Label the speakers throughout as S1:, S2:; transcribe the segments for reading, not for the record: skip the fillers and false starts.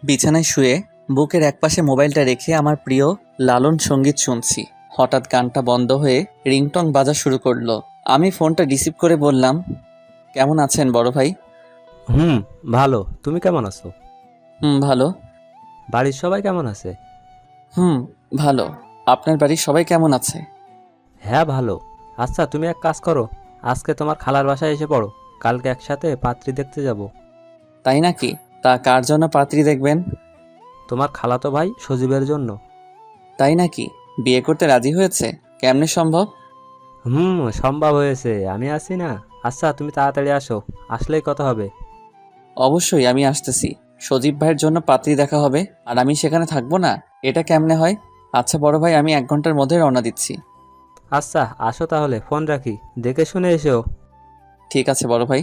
S1: বিছানায় শুয়ে বুকের একপাশে মোবাইলটা রেখে আমার প্রিয় লালন সঙ্গীত শুনছি। হঠাৎ গানটা বন্ধ হয়ে রিংটং বাজা শুরু করলো। আমি ফোনটা রিসিভ করে বললাম, কেমন আছেন বড় ভাই?
S2: হুম, ভালো। তুমি কেমন আছো?
S1: ভালো।
S2: বাড়ির সবাই কেমন আছে?
S1: হুম, ভালো। আপনার বাড়ির সবাই কেমন আছে?
S2: হ্যাঁ, ভালো। আচ্ছা, তুমি এক কাজ করো, আজকে তোমার খালার বাসায় এসে পড়ো। কালকে একসাথে পাত্রী দেখতে যাব।
S1: তাই নাকি? তা কার জন্য পাত্রী দেখবেন?
S2: তোমার খালাতো ভাই সজীবের জন্য।
S1: তাই নাকি? বিয়ে করতে রাজি হয়েছে? কেমনে সম্ভব?
S2: সম্ভব হয়েছে, আমি আছি না। আচ্ছা, তুমি তাড়াতাড়ি আসো, আসলেই কথা হবে।
S1: অবশ্যই আমি আসতেছি। সজীব ভাইয়ের জন্য পাত্রী দেখা হবে আর আমি সেখানে থাকবো না? এটা কেমনে হয়? আচ্ছা বড় ভাই, আমি 1 ঘন্টার মধ্যে রওনা দিচ্ছি।
S2: আচ্ছা, আসো তাহলে, ফোন রাখি, দেখে শুনে এসো।
S1: ঠিক আছে বড় ভাই।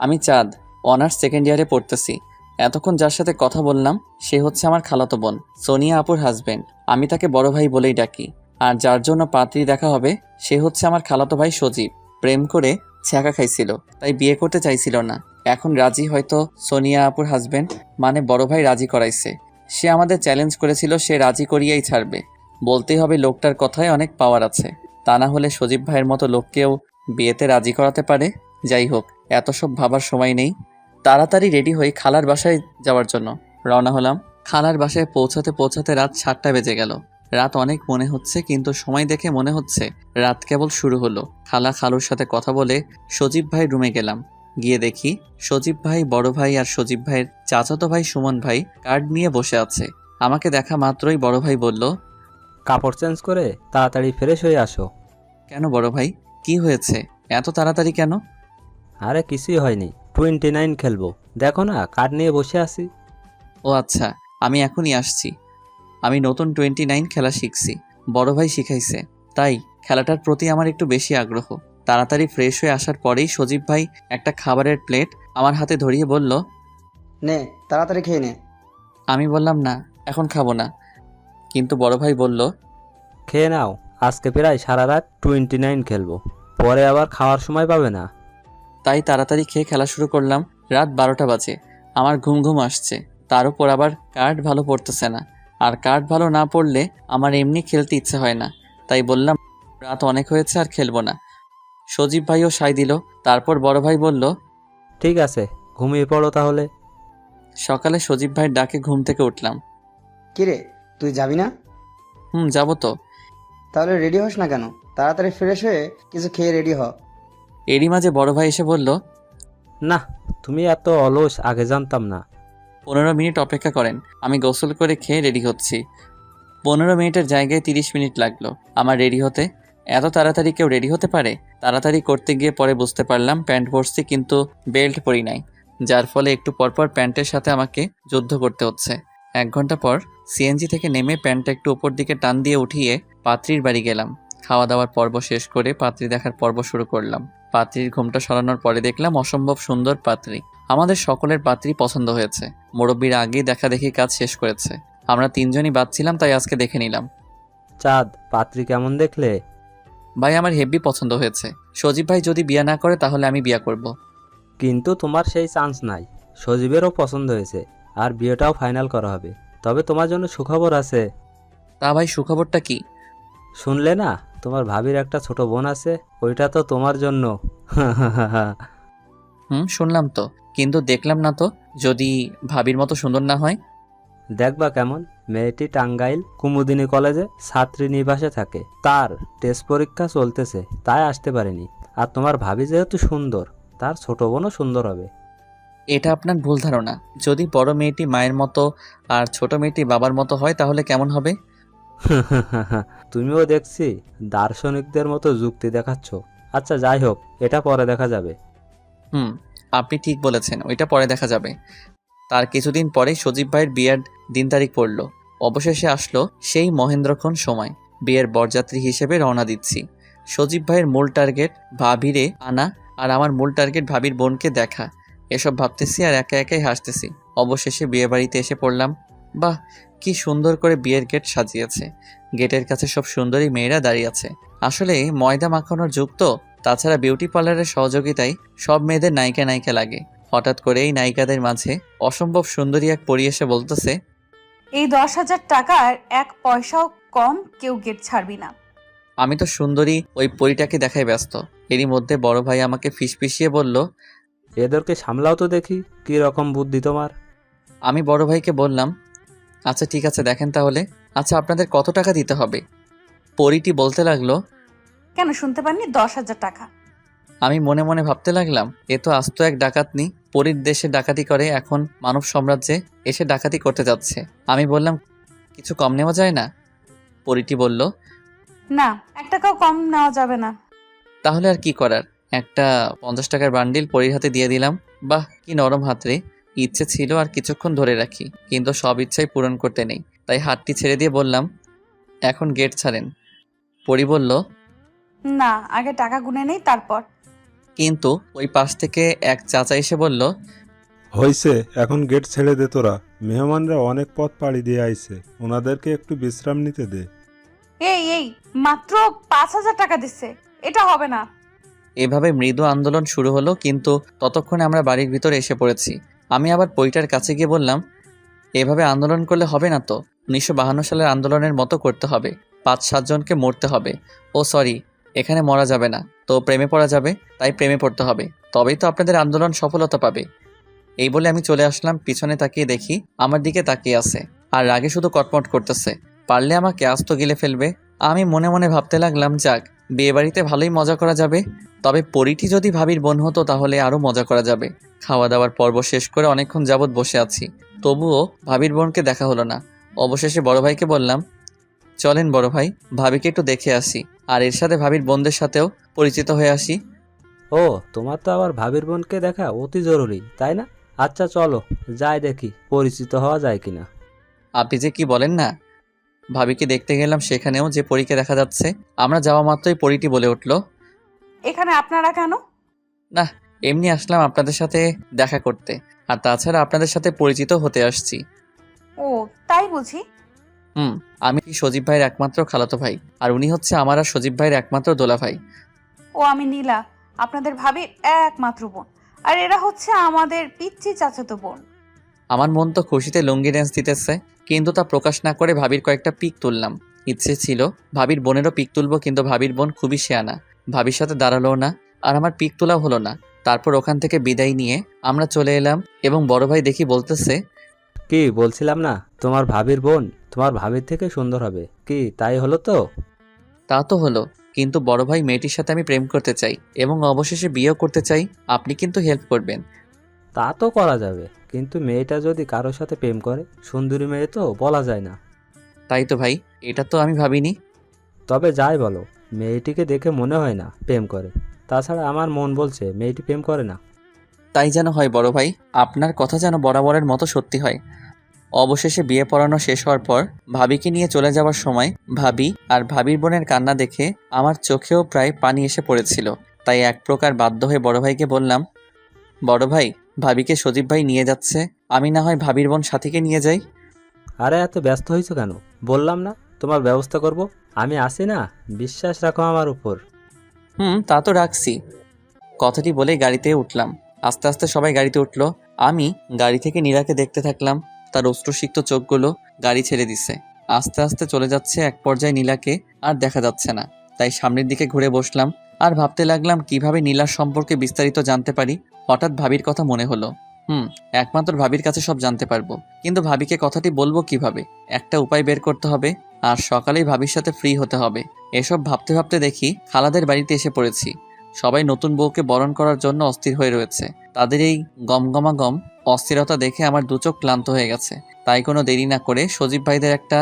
S1: আমি চাঁদ, অনার্স সেকেন্ড ইয়ারে পড়তেছি। এতক্ষণ যার সাথে কথা বললাম সে হচ্ছে আমার খালাতো বোন, সোনিয়া আপুর হাজবেন্ড। আমি তাকে বড় ভাই বলেই ডাকি। আর যার জন্য পাত্রী দেখা হবে সে হচ্ছে আমার খালাতো ভাই সজীব। প্রেম করে ছ্যাঁকা খাইছিল, তাই বিয়ে করতে চাইছিল না। এখন রাজি, হয়তো সোনিয়া আপুর হাজবেন্ড মানে বড় ভাই রাজি করাইছে। সে আমাদের চ্যালেঞ্জ করেছিল, সে রাজি করিয়াই ছাড়বে। বলতেই হবে লোকটার কথায় অনেক পাওয়ার আছে। তা না হলে সজীব ভাইয়ের মতো লোককেও বিয়েতে রাজি করাতে পারে। যাই হোক, এত সব ভাবার সময় নেই। তাড়াতাড়ি রেডি হয়ে খালার বাসায় যাওয়ার জন্য রওনা হলাম। খালার বাসায় পৌঁছাতে পৌঁছাতে রাত 7টা বেজে গেল। রাত অনেক মনে হচ্ছে, কিন্তু সময় দেখে মনে হচ্ছে রাত কেবল শুরু হলো। খালা খালুর সাথে কথা বলে সজীব ভাই রুমে গেলাম। গিয়ে দেখি সজীব ভাই, বড় ভাই আর সজীব ভাইয়ের চাচাতো ভাই সুমন ভাই কার্ড নিয়ে বসে আছে। আমাকে দেখা মাত্রই বড় ভাই বলল,
S2: কাপড় চেঞ্জ করে তাড়াতাড়ি ফ্রেশ হয়ে আসো।
S1: কেন বড় ভাই, কি হয়েছে? এত তাড়াতাড়ি কেন?
S2: আরে কিছুই হয়নি, 29 খেলবো। দেখো না, কার্ড নিয়ে বসে আছি।
S1: ও আচ্ছা, আমি এখনই আসছি। আমি নতুন 29 খেলা শিখছি, বড় ভাই শিখাইছে। তাই খেলাটার প্রতি আমার একটু বেশি আগ্রহ। তাড়াতাড়ি ফ্রেশ হয়ে আসার পরেই সজীব ভাই একটা খাবারের প্লেট আমার হাতে ধরিয়ে বলল,
S3: নে, তাড়াতাড়ি খেয়ে নে।
S1: আমি বললাম না, এখন খাবো না। কিন্তু বড় ভাই বলল,
S2: খেয়ে নাও, আজকে প্রায় সারা রাত 29 খেলবো, পরে আবার খাওয়ার সময় পাবে না।
S1: তাই তাড়াতাড়ি খেয়ে খেলা শুরু করলাম। রাত 12টা বাজে। আমার ঘুম ঘুম আসছে, তার উপর আবার কার্ড ভালো পড়তেছে না। আর কার্ড ভালো না পড়লে আমার এমনি খেলতে ইচ্ছে হয় না। তাই বললাম, রাত অনেক হয়েছে, আর খেলবো না। সজীব ভাইও সায় দিল। তারপর বড় ভাই বলল,
S2: ঠিক আছে, ঘুমিয়ে পড়ো তাহলে।
S1: সকালে সজীব ভাইয়ের ডাকে ঘুম থেকে উঠলাম।
S3: কিরে, তুই যাবি না?
S1: যাবো তো।
S3: তাহলে রেডি হস না কেন? তাড়াতাড়ি ফ্রেশ হয়ে কিছু খেয়ে রেডি হ।
S1: এরই মাঝে বড় ভাই এসে বলল,
S2: না, তুমি এত অলস, আগে জানতাম না।
S1: 15 মিনিট অপেক্ষা করেন, আমি গোসল করে খেয়ে রেডি হচ্ছি। 15 মিনিটের জায়গায় 30 মিনিট লাগলো আমার রেডি হতে। এত তাড়াতাড়ি কেউ রেডি হতে পারে? তাড়াতাড়ি করতে গিয়ে পরে বুঝতে পারলাম প্যান্ট পরছি কিন্তু বেল্ট পরি নাই, যার ফলে একটু পরপর প্যান্টের সাথে আমাকে যুদ্ধ করতে হচ্ছে। 1 ঘন্টা পর সিএনজি থেকে নেমে প্যান্টটা একটু উপর দিকে টান দিয়ে উঠিয়ে পাত্রীর বাড়ি গেলাম। খাওয়া দাওয়ার পর্ব শেষ করে পাত্রী দেখার পর্ব শুরু করলাম। পাত্রীর ঘুমটা সরানোর পরে দেখলাম অসম্ভব সুন্দর পাত্রী। আমাদের সকলের পাত্রী পছন্দ হয়েছে। মুরব্বীরা আগেই দেখা দেখি কাজ শেষ করেছে। আমরা 3জনই বাদ ছিলাম, তাই আজকে দেখে নিলাম।
S2: চাঁদ, পাত্রী কেমন দেখলে?
S1: ভাই আমার হেব্বি পছন্দ হয়েছে। সজীব ভাই যদি বিয়ে না করে তাহলে আমি বিয়ে করব।
S2: কিন্তু তোমার সেই চান্স নাই। সজীবেরও পছন্দ হয়েছে, আর বিয়েটাও ফাইনাল করা হবে। তবে তোমার জন্য সুখবর আছে।
S1: তা ভাই, সুখবরটা কি?
S2: শুনলে না, তোমার ভাবির একটা ছোট বোন আছে, ওইটা তো তোমার জন্য।
S1: শুনলাম তো, কিন্তু দেখলাম না তো। যদি ভাবির মতো সুন্দর না হয়?
S2: দেখবা কেমন। মেয়েটি টাঙ্গাইল কুমুদিনী কলেজে ছাত্রী নিবাসে থাকে। তার টেস্ট পরীক্ষা চলতেছে, তাই আসতে পারেনি। আর তোমার ভাবি যেহেতু সুন্দর, তার ছোট বোনও সুন্দর হবে।
S1: এটা আপনার ভুল ধারণা। যদি বড় মেয়েটি মায়ের মতো আর ছোট মেয়েটি বাবার মতো হয় তাহলে কেমন হবে?
S2: তুমিও দেখছি দার্শনিকদের মতো যুক্তি দেখাচ্ছ। আচ্ছা, যাই হোক, এটা পরে দেখা যাবে।
S1: হুম, আপনি ঠিক বলেছেন, ওইটা পরে দেখা যাবে। তার কিছুদিন পরেই সজীব ভাইয়ের বিয়ের দিন তারিখ পড়ল। অবশেষে আসলো সেই মহেন্দ্রক্ষণ সময়। বিয়ের বরযাত্রী হিসেবে রওনা দিচ্ছি। সজীব ভাইয়ের মূল টার্গেট ভাবিরে আনা, আর আমার মূল টার্গেট ভাবির বোনকে দেখা। এসব ভাবতেছি আর একা একাই হাসতেছি। অবশেষে বিয়ে বাড়িতে এসে পড়লাম। বাহ, কি সুন্দর করে বিয়ের গেট সাজিয়েছে। গেটের কাছে সব সুন্দরী মেয়েরা দাঁড়িয়ে আছে। আসলে ময়দা মাখানোর যুগ তো, তাছাড়া বিউটি পার্লারের সহযোগিতায় সব মেয়েদের নায়িকা নায়িকা লাগে। হঠাৎ করেই নায়িকাদের মাঝে অসম্ভব সুন্দরী এক পরী এসে বলতেছে,
S4: এই 10,000 টাকার 1 পয়সাও কম কেউ গেট ছাড়বি না।
S1: আমি তো সুন্দরী ওই পরীটাকে দেখায় ব্যস্ত। এরই মধ্যে বড় ভাই আমাকে ফিসফিসিয়ে বলল।
S2: এদেরকে সামলাও তো দেখি, কি রকম বুদ্ধি তোমার।
S1: আমি বড় ভাইকে বললাম, আচ্ছা ঠিক আছে দেখেন তাহলে। আচ্ছা আপনাদের কত টাকা দিতে হবে? পরীটি বলতে লাগলো।
S4: কেন শুনতে পাননি? 10,000 টাকা।
S1: আমি মনে মনে ভাবতে লাগলাম, এ তো আস্ত এক ডাকাতনি। পরীর দেশে ডাকাতি করে, এখন মানব সাম্রাজ্যে এসে ডাকাতি করতে যাচ্ছে। আমি বললাম, কিছু কম নেওয়া যায় না? পরীটি বলল,
S4: না, 1 টাকাও কম নেওয়া যাবে না।
S1: তাহলে আর কি করার, একটা 50 টাকার বান্ডিল পরীর হাতে দিয়ে দিলাম। বাহ কি নরম হাত রে। ইচ্ছে ছিল আর কিছুক্ষণ ধরে রাখি, কিন্তু সব ইচ্ছাই পূরণ করতে নেই, তাই হাতটি ছেড়ে দিয়ে বললাম, এখন গেট ছাড়েন। পরী বলল,
S4: না, আগে টাকা গুনে নেই তারপর।
S1: কিন্তু ওই পাশ থেকে এক চাচা এসে বলল,
S5: হইছে, এখন গেট ছেড়ে দে তোরা। মেহমানরা অনেক পথ পাড়ি দিয়ে আইছে, ওনাদেরকে একটু বিশ্রাম নিতে দে।
S4: এই মাত্র 5,000 টাকা দিচ্ছে, এটা হবে না।
S1: এভাবে মৃদু আন্দোলন শুরু হলো, কিন্তু ততক্ষণে আমরা বাড়ির ভিতরে এসে পড়েছি। আমি আবার পরীটার কাছে গিয়ে বললাম, এভাবে আন্দোলন করলে হবে না তো, 1952 সালের আন্দোলনের মতো করতে হবে, 5-7 জনকে মরতে হবে। ও সরি, এখানে মরা যাবে না, তো প্রেমে পড়া যাবে, তাই প্রেমে পড়তে হবে, তবেই তো আপনাদের আন্দোলন সফলতা পাবে। এই বলে আমি চলে আসলাম, পিছনে তাকিয়ে দেখি আমার দিকে তাকিয়ে আছে, আর রাগে শুধু কটমট করতেছে। পারলে আমাকে আস্ত গিলে ফেলবে। আমি মনে মনে ভাবতে লাগলাম, যাক, বিয়ে বাড়িতে ভালোই মজা করা যাবে। তবে পরীটি যদি ভাবির বোন হতো তাহলে আরও মজা করা যাবে। খাওয়া দাওয়ার পর্ব শেষ করে অনেকক্ষণ যাবৎ বসে আছি, তবুও ভাবির বোনকে দেখা হলো না। অবশেষে বড় ভাইকে বললাম, চলেন বড় ভাই, ভাবিকে একটু দেখে আসি, আর এর সাথে ভাবির বোনদের সাথেও পরিচিত হয়ে আসি।
S2: ও, তোমার তো আবার ভাবির বোনকে দেখা অতি জরুরি, তাই না? আচ্ছা চলো, যাই দেখি পরিচিত হওয়া যায় কিনা।
S1: আপনি যে কি বলেন না। ভাবিকে দেখতে গেলাম, সেখানেও যে পরীকে দেখা যাচ্ছে। আমরা যাওয়া মাত্রই পরীটি বলে উঠল,
S4: এখানে আপনারা কেন?
S1: না, এমনি আসলাম আপনাদের সাথে দেখা করতে, আর তাছাড়া আপনাদের সাথে পরিচিত হতে আসছি।
S4: ও, তাই বুঝি।
S1: আমি সজীব ভাইয়ের একমাত্র খালাতো ভাই, আর উনি হচ্ছে আমার আর সজীব ভাইয়ের একমাত্র দোলা ভাই।
S4: ও, আমি নীলা, আপনাদের ভাবির একমাত্র বোন। আর এরা হচ্ছে আমাদের পিচ্চি চাচাতো বোন।
S1: আমার মন তো খুশিতে লুঙ্গি ড্যান্স দিতেছে, কিন্তু তা প্রকাশ না করে ভাবির কয়েকটা পিক তুললাম। ইচ্ছে ছিল ভাবির বোনেরও পিক তুলবো, কিন্তু ভাবির বোন খুবই শেয়ানা, ভাবির সাথে দাঁড়ালোও না, আর আমার পিক তোলাও হলো না। তারপর ওখান থেকে বিদায় নিয়ে আমরা চলে এলাম, এবং বড় ভাই দেখি বলতেছে,
S2: কি বলছিলাম না, তোমার ভাবির বোন তোমার ভাবির থেকে সুন্দর হবে, কি তাই হলো তো?
S1: তা তো হলো, কিন্তু বড় ভাই মেয়েটির সাথে আমি প্রেম করতে চাই, এবং অবশেষে বিয়েও করতে চাই। আপনি কিন্তু হেল্প করবেন।
S2: তা তো করা যাবে, কিন্তু মেয়েটা যদি কারোর সাথে প্রেম করে, সুন্দরী মেয়ে তো বলা যায় না।
S1: তাই তো ভাই, এটা তো আমি ভাবিনি।
S2: তবে যাই বলো, মেয়েটিকে দেখে মনে হয় না প্রেম করে। তাছাড়া আমার মন বলছে মেয়েটি প্রেম করে না।
S1: তাই যেন হয় বড় ভাই, আপনার কথা যেন বরাবরের মতো সত্যি হয়। অবশেষে বিয়ে পড়ানো শেষ হওয়ার পর ভাবিকে নিয়ে চলে যাওয়ার সময় ভাবি আর ভাবির বোনের কান্না দেখে আমার চোখেও প্রায় পানি এসে পড়েছিল। তাই এক প্রকার বাধ্য হয়ে বড় ভাইকে বললাম, বড় ভাই, ভাবিকে সজীব ভাই নিয়ে যাচ্ছে, আমি না হয় ভাবির বোন সাথীকে নিয়ে যাই।
S2: আরে এত ব্যস্ত হয়েছো কেন? বললাম না তোমার ব্যবস্থা করব, আমি আছি না, বিশ্বাস রাখো আমার উপর।
S1: তা তো রাখছি। কথাটি বলেই গাড়িতে উঠলাম। আস্তে আস্তে সবাই গাড়িতে উঠলো। আমি গাড়ি থেকে নীরাকে দেখতে থাকলাম, তার অশ্রুসিক্ত চোখগুলো গাড়ি ছেড়ে দিছে। আস্তে আস্তে চলে যাচ্ছে, এক পর্যায়ে নীলাকে আর দেখা যাচ্ছে না। তাই সামনের দিকে ঘুরে বসলাম, আর ভাবতে লাগলাম কিভাবে নীলার সম্পর্কে বিস্তারিত জানতে পারি। হঠাৎ ভাবির কথা মনে হলো। একমাত্র ভাবির কাছে সব জানতে পারবো, কিন্তু ভাবিকে কথাটি বলবো কিভাবে? একটা উপায় বের করতে হবে, আর সকালেই ভাবির সাথে ফ্রি হতে হবে। এসব ভাবতে ভাবতে দেখি খালাদের বাড়িতে এসে পড়েছি। সবাই নতুন বউকে বরণ করার জন্য অস্থির হয়ে রয়েছে। তাদের এই গমগমাগম অস্থিরতা দেখে আমার দুচোখ ক্লান্ত হয়ে গেছে। তাই কোনো দেরি না করে সজীব ভাইদের একটা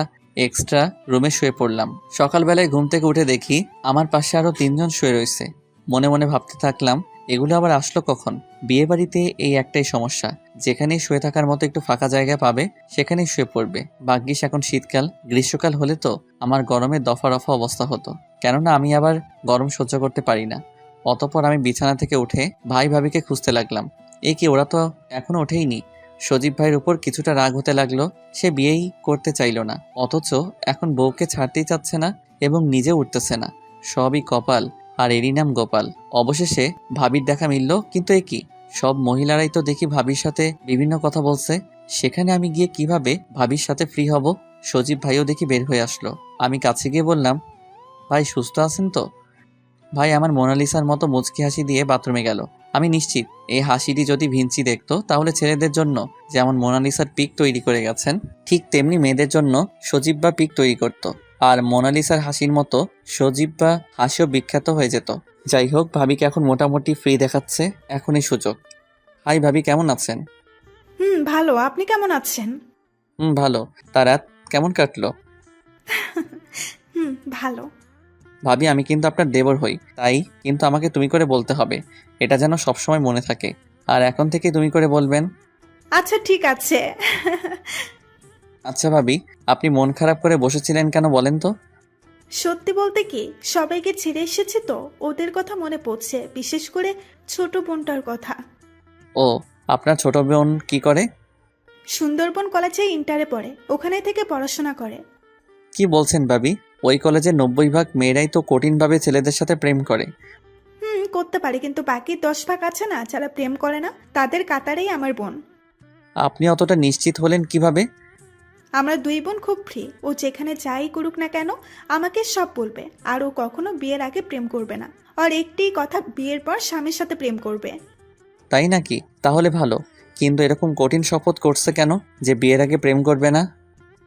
S1: এক্সট্রা রুমে শুয়ে পড়লাম। সকালবেলায় ঘুম থেকে উঠে দেখি আমার পাশে আরো 3 জন শুয়ে রয়েছে। মনে মনে ভাবতে থাকলাম, এগুলো আবার আসলো কখন? বিয়ে বাড়িতে এই একটাই সমস্যা, যেখানেই শুয়ে থাকার মতো একটু ফাঁকা জায়গা পাবে সেখানেই শুয়ে পড়বে। ভাগ্যিস এখন শীতকাল, গ্রীষ্মকাল হলে তো আমার গরমে দফা রফা অবস্থা হতো, কেননা আমি আবার গরম সহ্য করতে পারি না। অতঃপর আমি বিছানা থেকে উঠে ভাই ভাবিকে খুঁজতে লাগলাম। এ কি, ওরা তো এখনো ওঠেইনি। সজীব ভাইয়ের উপর কিছুটা রাগ হতে লাগলো। সে বিয়েই করতে চাইলো না, অথচ এখন বউকে ছাড়তেই চাচ্ছে না এবং নিজে উঠতেছে না। সবই কপাল, আর এরই নাম গোপাল। অবশেষে ভাবির দেখা মিলল, কিন্তু এ কি, সব মহিলারাই তো দেখি ভাবির সাথে বিভিন্ন কথা বলছে, সেখানে আমি গিয়ে কিভাবে ভাবির সাথে ফ্রি হব? সজীব ভাইও দেখি বের হয়ে আসলো। আমি কাছে গিয়ে বললাম, ভাই সুস্থ আছেন তো? ভাই আমার মোনালিসার মতো মুচকি হাসি দিয়ে বাথরুমে গেল। আমি নিশ্চিত এই হাসিটি যদি ভিঞ্চি দেখতো তাহলে ছেলেদের জন্য যেমন মোনালিসার পিক তৈরি করে গেছেন, ঠিক তেমনি মেয়েদের জন্য সজীব বা পিক তৈরি করত। আর মোনালিসার হাসির মতো সজীব বা হাসিও বিখ্যাত হয়ে যেত। যাই হোক, ভাবিকে এখন মোটামুটি ফ্রি দেখাচ্ছে, এখনই সুযোগ। হাই ভাবি, কেমন আছেন?
S6: ভালো। আপনি কেমন আছেন?
S1: ভালো। তা রাত কেমন কাটলো?
S6: ভালো।
S1: ভাবি আমি কিন্তু আপনার দেবর হই, তাই কিন্তু আমাকে তুমি করে বলতে হবে, এটা যেন সবসময় মনে থাকে। আর এখন থেকে তুমি করে বলবেন।
S6: আচ্ছা ঠিক আছে।
S1: আচ্ছা ভাবি, আপনি মন খারাপ করে বসেছিলেন কেন বলেন তো?
S6: সত্যি বলতে কি, সবাইকে ছেড়ে এসেছে তো ওদের কথা মনে পড়ছে, বিশেষ করে ছোট বোনটার কথা।
S1: ও, আপনার ছোট বোন কি করে?
S6: সুন্দরবন কলেজে ইন্টারে পড়ে, ওখানে থেকে পড়াশোনা করে।
S1: কি বলছেন ভাবি? ওই কলেজের 90% মেয়েরাই তো কঠিনভাবে ছেলেদের সাথে প্রেম করে।
S6: করতে পারে, কিন্তু বাকি 10 ভাগ আছে না যারা প্রেম করে না, তাদের কাতারেই আমার বোন।
S1: আপনি অতটা নিশ্চিত হলেন কিভাবে?
S6: আমরা 2 বোন খুব ফ্রি, ও যেখানে যাই করুক না কেন আমাকে সব বলবে। আর ও কখনো বিয়ের আগে প্রেম করবে না, আর একটি কথা, বিয়ের পর স্বামীর সাথে প্রেম করবে।
S1: তাই নাকি? তাহলে ভালো। কিন্তু এরকম কঠিন শপথ করছে কেন যে বিয়ের আগে প্রেম করবে না?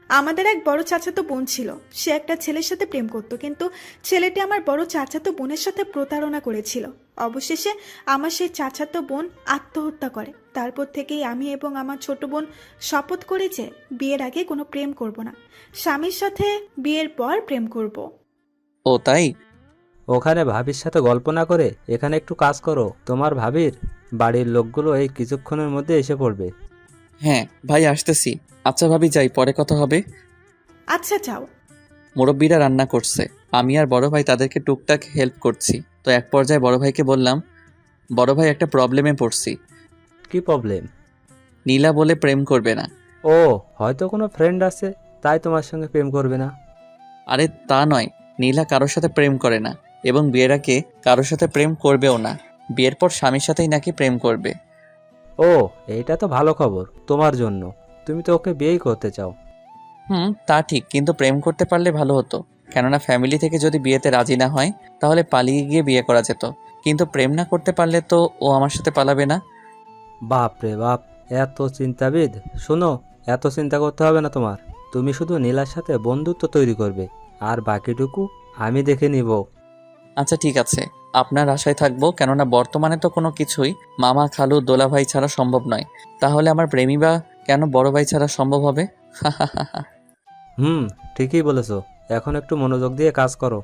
S6: আমাদের এক বড় চাচাতো বোন ছিল, সে একটা ছেলের সাথে প্রেম করত, কিন্তু ছেলেটি আমার বড় চাচাতো বোনের সাথে প্রতারণা করেছিল। অবশেষে আমার সেই চাচাতো বোন আত্মহত্যা করে। তারপর থেকেই আমি এবং আমার ছোট বোন শপথ করি যে বিয়ের আগে কোনো প্রেম করব না, স্বামীর সাথে বিয়ের পর প্রেম করব।
S1: ও তাই?
S2: ওখানে ভাবির সাথে গল্প না করে এখানে একটু কাজ করো। তোমার ভাবির বাড়ির লোকগুলো এই কিছুক্ষণের মধ্যে এসে পড়বে।
S1: হ্যাঁ ভাই, আসতেছি। আচ্ছা ভাবি, যাই, পরে কথা হবে।
S6: আচ্ছা যাও।
S1: মুরব্বীরা রান্না করছে, আমি আর বড় ভাই তাদেরকে টুকটাক হেল্প করছি। তো এক পর্যায়ে বড় ভাইকে বললাম, বড় ভাই একটা প্রবলেমে পড়ছি।
S2: কি প্রবলেম?
S1: নীলা বলে প্রেম করবে না।
S2: ও, হয়তো কোনো ফ্রেন্ড আছে তাই তোমার সঙ্গে প্রেম করবে না।
S1: আরে তা নয়, নীলা কারোর সাথে প্রেম করে না এবং বিয়ের আগে কারোর সাথে প্রেম করবেও না। বিয়ের পর স্বামীর সাথেই নাকি প্রেম করবে।
S2: ও, এইটা তো ভালো খবর তোমার জন্য। তুমি তো ওকে বিয়েই করতে চাও।
S1: তা ঠিক, কিন্তু প্রেম করতে পারলে ভালো হতো। কেননা ফ্যামিলি থেকে যদি বিয়েতে রাজি না হয় তাহলে পালিয়ে গিয়ে বিয়ে করা যেত। কিন্তু প্রেম না করতে পারলে তো ও আমার সাথে পালাবে না।
S2: বাপ রে বাপ, এত চিন্তাবিদ। শোনো, এত চিন্তা করতে হবে না তোমার। তুমি শুধু নীলার সাথে বন্ধুত্ব তৈরি করবে, আর বাকিটুকু আমি দেখে নিব।
S1: আচ্ছা ঠিক আছে, আপনার আশায় থাকবো। কেননা বর্তমানে তো কোনো কিছুই মামা খালু দোলা ভাই ছাড়া সম্ভব নয়। তাহলে আমার প্রেমী বা কেন বড় ভাই ছাড়া সম্ভব হবে?
S2: ঠিকই বলেছো। এখন একটু মনোযোগ দিয়ে কাজ করো।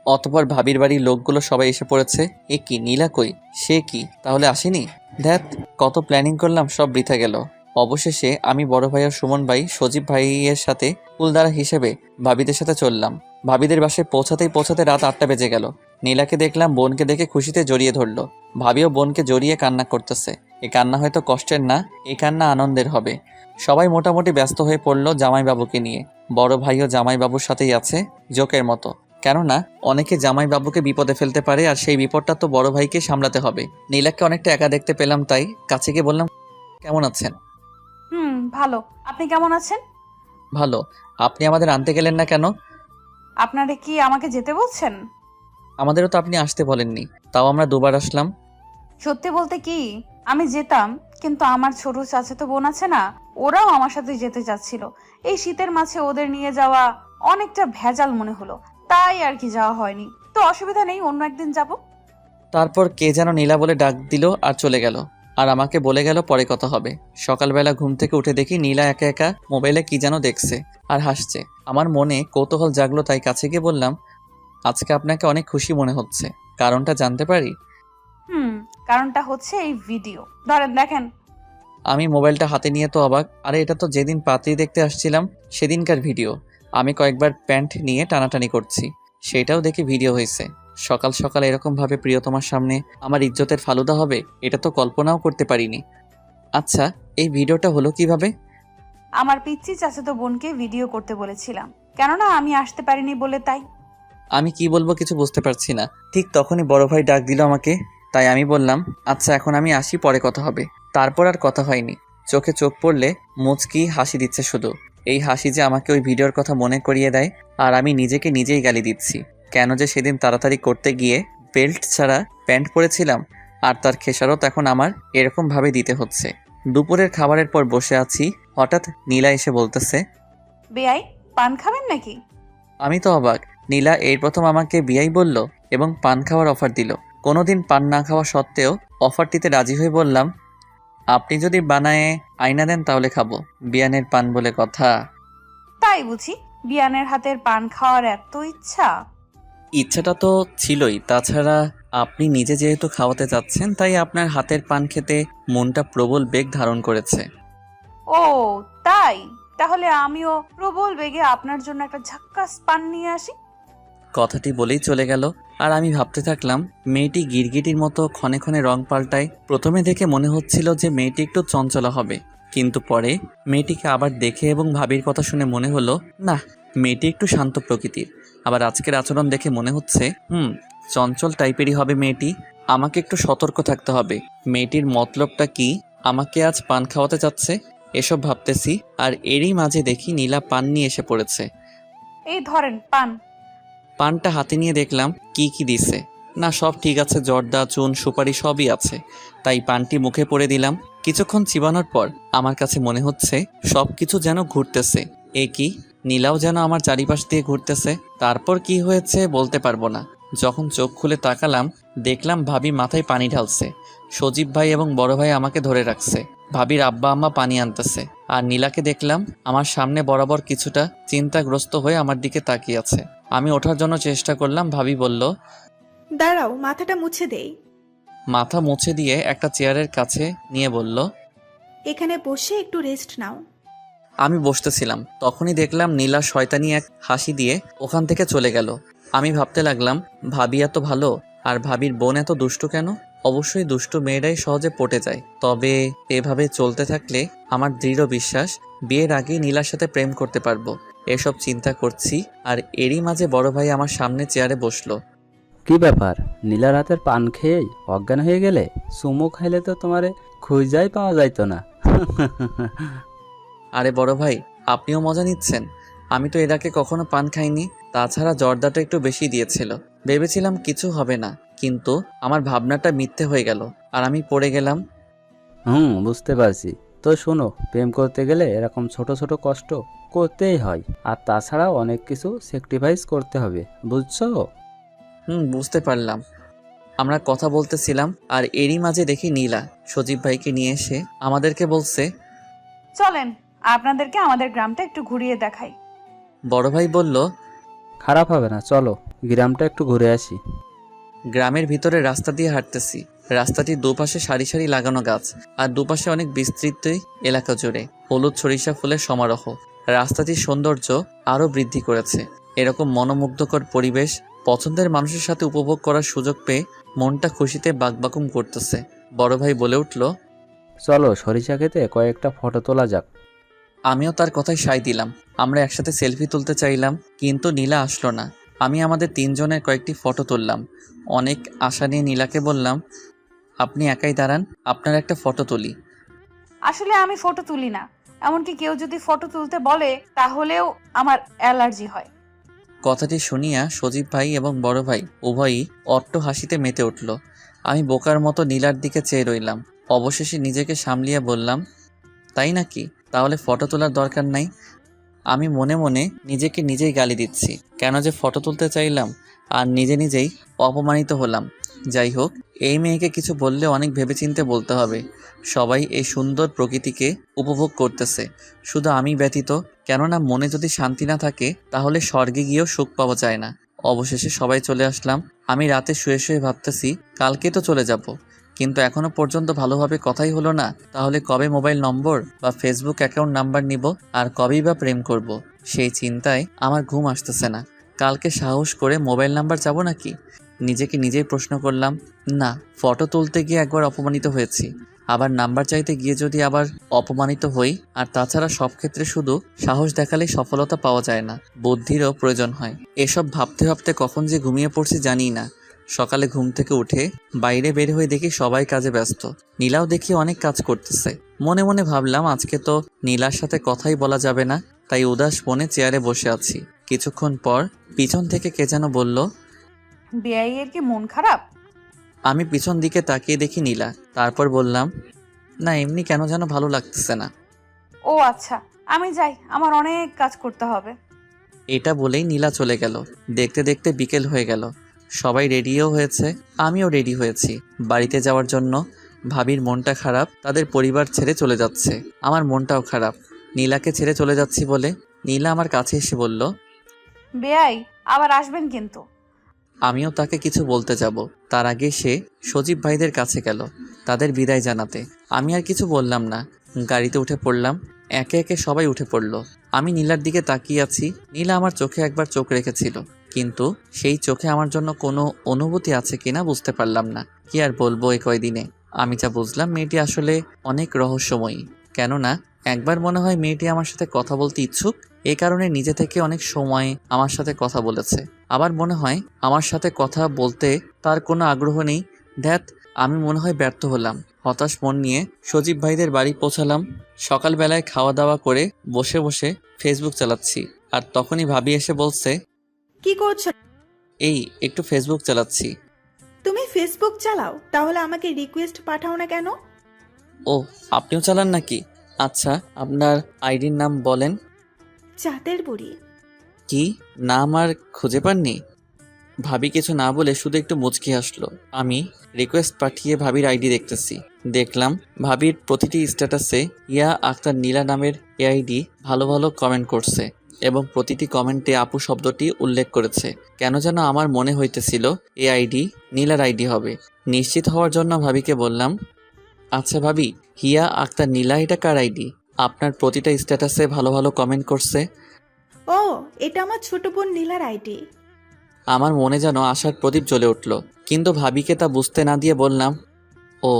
S1: অতপর ভাবির বাড়ির লোকগুলো সবাই এসে পড়েছে। এ কি, নীলা কই? সে কি তাহলে আসেনি? ধ্যাত, কত প্ল্যানিং করলাম, সব বৃথা গেল। অবশেষে আমি বড় ভাই আর সুমন ভাই সজীব ভাইয়ের সাথে কুলদারা হিসেবে ভাবিদের সাথে চললাম। ভাবিদের বাসায় পৌঁছাতে রাত 8টা বেজে গেল। নীলাকে দেখলাম, বোনকে দেখে খুশিতে জড়িয়ে ধরলো। ভাবিও বোনকে জড়িয়ে কান্না করতেছে। এই কান্না হয়তো কষ্টের না, এই কান্না আনন্দের হবে। সবাই মোটামুটি ব্যস্ত হয়ে পড়লো জামাইবাবুকে নিয়ে। বড় ভাইও জামাইবাবুর সাথেই আছে, জোকের মতো। কেননা অনেকে জামাইবাবুকে বিপদে ফেলতে পারে, আর সেই বিপদটা তো বড় ভাইকে সামলাতে হবে। নীলাকে অনেকটা একা দেখতে পেলাম, তাই কাছে গিয়ে বললাম, কেমন আছেন?
S4: ভালো। আপনি কেমন আছেন?
S1: ভালো। আপনি আমাদের আনতে গেলেন না কেন?
S4: আপনারা কি আমাকে যেতে বলছেন?
S1: আমাদেরও তো আপনি আসতে বলেননি, তাও আমরা দুবার আসলাম।
S4: সত্যি বলতে কি, আমি যেতাম, কিন্তু আমার ছোট চাচাতো বোন আছে না, ওরাও আমার সাথে যেতে চাচ্ছিল। এই শীতের মাঝে ওদের নিয়ে যাওয়া অনেকটা ভেজাল মনে হলো, তাই আর কি যাওয়া হয়নি। তো অসুবিধা নেই, অন্য একদিন যাব।
S1: তারপর কে যেন নীলা বলে ডাক দিল আর চলে গেল। আর আমাকে বলে গেল পরে কথা হবে। সকালবেলা ঘুম থেকে উঠে দেখি নীলা একা একা মোবাইলে কি যেন দেখছে আর হাসছে। আমার মনে কৌতূহল জাগলো, তাই কাছে গিয়ে বললাম, আজকে আপনাকে অনেক খুশি মনে হচ্ছে, কারণটা জানতে পারি?
S4: কারণটা হচ্ছে এই ভিডিও, ধরেন দেখেন।
S1: আমি মোবাইলটা হাতে নিয়ে তো অবাক। আরে এটা তো যেদিন পাত্রী দেখতে আসছিলাম সেদিনকার ভিডিও। আমি কয়েকবার প্যান্ট নিয়ে টানাটানি করছি, সেটাও দেখি ভিডিও হয়েছে। সকাল সকাল এরকমভাবে প্রিয়তমার সামনে আমার ইজ্জতের ফালুদা হবে, এটা তো কল্পনাও করতে পারিনি। আচ্ছা, এই ভিডিওটা হলো কিভাবে?
S4: আমার পিচ্চি চাচাতো বোনকে ভিডিও করতে বলেছিলাম, কেননা আমি আসতে পারিনি বলে, তাই।
S1: আমি কি বলবো কিছু বুঝতে পারছি না। ঠিক তখনই বড় ভাই ডাক দিল আমাকে। তাই আমি বললাম, আচ্ছা এখন আমি আসি, পরে কথা হবে। তারপর আর কথা হয়নি। চোখে চোখ পড়লে মুচকি হাসি দিচ্ছে শুধু। এই হাসি যে আমাকে ওই ভিডিওর কথা মনে করিয়ে দেয়, আর আমি নিজেকে নিজেই গালি দিচ্ছি। কেন যে সেদিন তাড়াতাড়ি করতে গিয়ে বেল্ট ছাড়া প্যান্ট পরেছিলাম, আর তার খেসারত এখন আমার এরকমভাবে দিতে হচ্ছে। দুপুরের খাবারের পর বসে আছি, হঠাৎ নীলা এসে বলতেছে,
S4: বেআই, পান খাবেন নাকি?
S1: আমি তো অবাক। নীলা এই প্রথম আমাকে বিয়াই বলল এবং পান খাওয়ার অফার দিল। কোনোদিন পান না খাওয়া সত্ত্বেও অফারটিতে রাজি হয়ে বললাম, আপনি যদি বানায়ে আইনা দেন তাহলে খাবো, বিয়ানের পান বলে কথা।
S4: তাই বুঝি বিয়ানের হাতের পান খাওয়ার এত ইচ্ছা?
S1: ইচ্ছাটা তো ছিলই, তাছাড়া আপনি নিজে যেহেতু খাওয়াতে যাচ্ছেন, তাই আপনার হাতের পান খেতে মনটা প্রবল বেগ ধারণ করেছে।
S4: ও তাই, তাহলে আমিও প্রবল বেগে আপনার জন্য একটা ঝাক্কাস পান নিয়ে আসি।
S1: কথাটি বলেই চলে গেল, আর আমি ভাবতে থাকলাম মেয়েটি গিরগিটির মতো ক্ষণে ক্ষণে রং পাল্টায়। প্রথমে দেখে মনে হচ্ছিল যে মেয়েটি একটু চঞ্চলা হবে, কিন্তু পরে মেয়েটিকে আবার দেখে এবং ভাবির কথা শুনে মনে হলো না, মেয়েটি একটু শান্ত প্রকৃতির। আবার আজকের আচরণ দেখে মনে হচ্ছে চঞ্চল টাইপেরই হবে মেয়েটি। আমাকে একটু সতর্ক থাকতে হবে। মেয়েটির মতলবটা কি, আমাকে আজ পান খাওয়াতে চাচ্ছে, এসব ভাবতেছি। আর এরই মাঝে দেখি নীলা পান নিয়ে এসে পড়েছে।
S4: এই ধরেন পান।
S1: পানটা হাতে নিয়ে দেখলাম কি কি দিছে। না, সব ঠিক আছে, জর্দা, চুন, সুপারি সবই আছে। তাই পানটি মুখে পড়ে দিলাম। কিছুক্ষণ চিবানোর পর আমার কাছে মনে হচ্ছে সব কিছু যেন ঘুরতেছে। এ কি, নীলাও যেন আমার চারিপাশ দিয়ে ঘুরতেছে। তারপর কি হয়েছে বলতে পারবো না। যখন চোখ খুলে তাকালাম, দেখলাম ভাবি মাথায় পানি ঢালছে। সজীব ভাই এবং বড় ভাই আমাকে ধরে রাখছে। ভাবির আব্বা আম্মা পানি আনতেছে। আর নীলাকে দেখলাম আমার সামনে বরাবর কিছুটা চিন্তাগ্রস্ত হয়ে আমার দিকে তাকিয়ে আছে। আমি ওঠার জন্য চেষ্টা করলাম। ভাবি বলল,
S6: দাঁড়াও, মাথাটা মুছে দেই।
S1: মাথা মুছে দিয়ে একটা চেয়ারের কাছে নিয়ে বলল,
S6: এখানে বসে একটু রেস্ট নাও।
S1: আমি বসতেছিলাম, তখনই দেখলাম নীলা শয়তানি এক হাসি দিয়ে ওখান থেকে চলে গেল। আমি ভাবতে লাগলাম ভাবি এত ভালো, আর ভাবির বোন এত দুষ্টু কেন? অবশ্যই দুষ্টু মেয়েরাই সহজে পটে যায়। তবে এভাবে চলতে থাকলে আমার দৃঢ় বিশ্বাস বিয়ের আগেই নীলার সাথে প্রেম করতে পারবো। এসব চিন্তা করছি, আর এরই মাঝে বড় ভাই আমার সামনে চেয়ারে বসলো।
S2: কি ব্যাপার, নীলার হাতের পান খেয়েই অজ্ঞান হয়ে গেলে? চুমু খাইলে তো তোমারে খুঁজাই পাওয়া যাইতো না।
S1: আরে বড় ভাই, আপনিও মজা নিচ্ছেন? আমি তো এর আগে কখনো পান খাইনি। তাছাড়া জর্দাটা একটু বেশি দিয়েছিল। ভেবেছিলাম কিছু হবে না, কিন্তু আমার ভাবনাটা মিথ্যে হয়ে গেল, আর আমি পড়ে গেলাম।
S2: বুঝতে পারছি। তো শোনো, প্রেম করতে গেলে এরকম ছোট ছোট কষ্ট করতেই হয়, আর তাছাড়াও অনেক কিছু স্যাক্রিফাইস করতে হবে, বুঝছো?
S1: বুঝতে পারলাম। আমরা কথা বলতেছিলাম, আর এরই মাঝে দেখি নীলা সজীব ভাইকে নিয়ে এসে আমাদেরকে বলছে,
S4: চলেন আপনাদেরকে আমাদের গ্রামটা একটু ঘুরিয়ে দেখাই।
S1: বড় ভাই বলল,
S2: খারাপ হবে না, চলো গ্রামটা একটু ঘুরে আসি।
S1: গ্রামের ভিতরে রাস্তা দিয়ে হাঁটতেছি। রাস্তাটির দুপাশে সারি সারি লাগানো গাছ, আর দুপাশে অনেক বিস্তৃত এলাকা জুড়ে হলুদ সরিষা ফুলের সমারোহ রাস্তাটির সৌন্দর্য আরও বৃদ্ধি করেছে। এরকম মনোমুগ্ধকর পরিবেশ পছন্দের মানুষের সাথে উপভোগ করার সুযোগ পেয়ে মনটা খুশিতে বাকবাকুম করতেছে। বড় ভাই বলে উঠল,
S2: চলো সরিষা খেতে কয়েকটা ফটো তোলা যাক।
S1: আমিও তার কথায় সায় দিলাম। আমরা একসাথে সেলফি তুলতে চাইলাম, কিন্তু নীলা আসলো না। আমি আমাদের তিনজনের কয়েকটি ফটো তুললাম। অনেক আশা নিয়ে নীলাকে বললাম, আপনি একাই দাঁড়ান, আপনার একটা ফটো তুলি।
S4: আসলে আমি ফটো তুলি না, এমনকি কেউ যদি ফটো তুলতে বলে তাহলেও আমার অ্যালার্জি হয়।
S1: কথাটি শুনিয়া সজীব ভাই এবং বড় ভাই উভয়ই অট্ট হাসিতে মেতে উঠল। আমি বোকার মতো নীলার দিকে চেয়ে রইলাম। অবশেষে নিজেকে সামলিয়ে বললাম, তাই নাকি? তাহলে ফটো তোলার দরকার নাই। আমি মনে মনে নিজেকে নিজেই গালি দিচ্ছি, কেন যে ফটো তুলতে চাইলাম, আর নিজে নিজেই অপমানিত হলাম। যাই হোক, এই মেয়েকে কিছু বললে অনেক ভেবেচিন্তে বলতে হবে। সবাই এই সুন্দর প্রকৃতিকে উপভোগ করতেছে, শুধু আমি ব্যতীত। কেননা মনে যদি শান্তি না থাকে, তাহলে স্বর্গে গিয়েও সুখ পাওয়া যায় না। অবশেষে সবাই চলে আসলাম। আমি রাতে শুয়ে শুয়ে ভাবতেছি কালকে তো চলে যাব, কিন্তু এখনো পর্যন্ত ভালোভাবে কথাই হলো না। তাহলে কবে মোবাইল নম্বর বা ফেসবুক অ্যাকাউন্ট নাম্বার নিব, আর কবেই বা প্রেম করব? সেই চিন্তায় আমার ঘুম আসতেছে না। কালকে সাহস করে মোবাইল নাম্বার চাবো নাকি? নিজেকে নিজেই প্রশ্ন করলাম। না, ফটো তুলতে গিয়ে একবার অপমানিত হয়েছি, আবার নাম্বার চাইতে গিয়ে যদি আবার অপমানিত হই। আর তাছাড়া সব ক্ষেত্রে শুধু সাহস দেখালেই সফলতা পাওয়া যায় না, বুদ্ধিরও প্রয়োজন হয়। এসব ভাবতে ভাবতে কখন যে ঘুমিয়ে পড়ছি জানি না। সকালে ঘুম থেকে উঠে বাইরে বের হয়ে দেখি সবাই কাজে ব্যস্ত। নীলাও দেখি অনেক কাজ করতেছে। মনে মনে ভাবলাম আজকে তো নীলার সাথে কথাই বলা যাবে না, তাই উদাস মনে চেয়ারে বসে আছি। কিছুক্ষণ পর পিছন থেকে কে যেন বলল।
S4: বেআই এর কি মন খারাপ?
S1: আমি পিছন দিকে তাকিয়ে দেখি নীলা। তারপর বললাম, না এমনি কেন যেন ভালো লাগতেছে না।
S4: ও আচ্ছা, আমি যাই, আমার অনেক কাজ করতে হবে।
S1: এটা বলেই নীলা চলে গেল। দেখতে দেখতে বিকেল হয়ে গেল। সবাই রেডিও হয়েছে, আমিও রেডি হয়েছি বাড়িতে যাওয়ার জন্য। ভাবির মনটা খারাপ, তাদের পরিবার ছেড়ে চলে যাচ্ছে। আমার মনটাও খারাপ, নীলাকে ছেড়ে চলে যাচ্ছি বলে। নীলা আমার কাছে এসে বলল।
S4: বেআই আবার আসবেন কিন্তু।
S1: আমিও তাকে কিছু বলতে যাব, তার আগে সে সজীব ভাইদের কাছে গেল তাদের বিদায় জানাতে। আমি আর কিছু বললাম না, গাড়িতে উঠে পড়লাম। একে একে সবাই উঠে পড়ল। আমি নীলার দিকে তাকিয়ে আছি। নীলা আমার চোখে একবার চোখ রেখেছিল, কিন্তু সেই চোখে আমার জন্য কোনো অনুভূতি আছে কিনা বুঝতে পারলাম না। কি আর বলবো, এই কয়দিনে আমি যা বুঝলাম মেয়েটি আসলে অনেক রহস্যময়ী। কেননা একবার মনে হয় মেয়েটি আমার সাথে কথা বলতে ইচ্ছুক, এই কারণে নিজে থেকে অনেক সময় আমার সাথে কথা বলেছে। আবার মনে হয় আমার সাথে কথা বলতে তার কোনো আগ্রহ নেই। ধ্যাত, আমি মনে হয় ব্যর্থ হলাম। হতাশ মন নিয়ে সজীব ভাইদের বাড়ি পৌঁছালাম। সকালবেলায় খাওয়া দাওয়া করে বসে বসে ফেসবুক চালাচ্ছি, আর তখনই ভাবি এসে বলছে,
S6: কি করছো?
S1: এই একটু ফেসবুক চালাচ্ছি।
S6: তুমি ফেসবুক চালাও, তাহলে আমাকে রিকোয়েস্ট পাঠাও না কেন?
S1: ও, আপনিও চালান নাকি? আচ্ছা, আপনার আইডির নাম বলেন।
S6: চাঁদের বুড়ি।
S1: কি নাম আর খুঁজে পাননি? ভাবি কিছু না বলে শুধু একটু মুচকি হাসলো। আমি রিকোয়েস্ট পাঠিয়ে ভাবির আইডি দেখতেছি। দেখলাম ভাবির প্রতিটি স্ট্যাটাসে ইয়া আক্তার নীলা নামের এআইডি ভালো ভালো কমেন্ট করছে, এবং প্রতিটি কমেন্টে আপু শব্দটি উল্লেখ করেছে। কেন যেন আমার মনে হইতেছিল এই আইডি নীলার আইডি হবে। নিশ্চিত হওয়ার জন্য ভাবিকে বললাম, আচ্ছা ভাবি, হিয়া আক্তার নীলা এটা কার আইডি? আপনার প্রতিটা স্ট্যাটাসে ভালো ভালো কমেন্ট করছে।
S6: ও, এটা আমার ছোট বোন নীলার আইডি।
S1: আমার মনে যেন আশার প্রদীপ জ্বলে উঠল, কিন্তু ভাবিকে তা বুঝতে না দিয়ে বললাম, ও।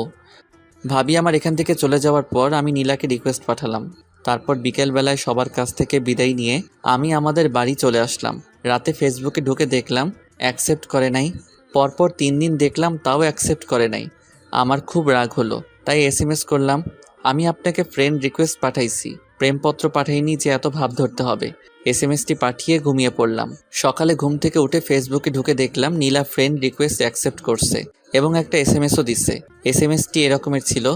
S1: ভাবি আমার এখান থেকে চলে যাওয়ার পর আমি নীলাকে রিকোয়েস্ট পাঠালাম। তারপর বিকেলবেলায় সবার কাছ থেকে বিদায় নিয়ে আমি আমাদের বাড়ি চলে আসলাম। রাতে ফেসবুকে ঢুকে দেখলাম অ্যাকসেপ্ট করে নাই। পরপর 3 দিন দেখলাম তাও অ্যাকসেপ্ট করে নাই। আমার খুব রাগ হলো, তাই এসএমএস করলাম, আমি আপনাকে ফ্রেন্ড রিকোয়েস্ট পাঠাইছি, প্রেমপত্র পাঠাইনি যে এত ভাব ধরতে হবে। এসএমএসটি পাঠিয়ে ঘুমিয়ে পড়লাম। সকালে ঘুম থেকে উঠে ফেসবুকে ঢুকে দেখলাম নীলা ফ্রেন্ড রিকোয়েস্ট অ্যাকসেপ্ট করছে এবং একটা এসএমএসও দিছে। এসএমএসটি এরকমের ছিল,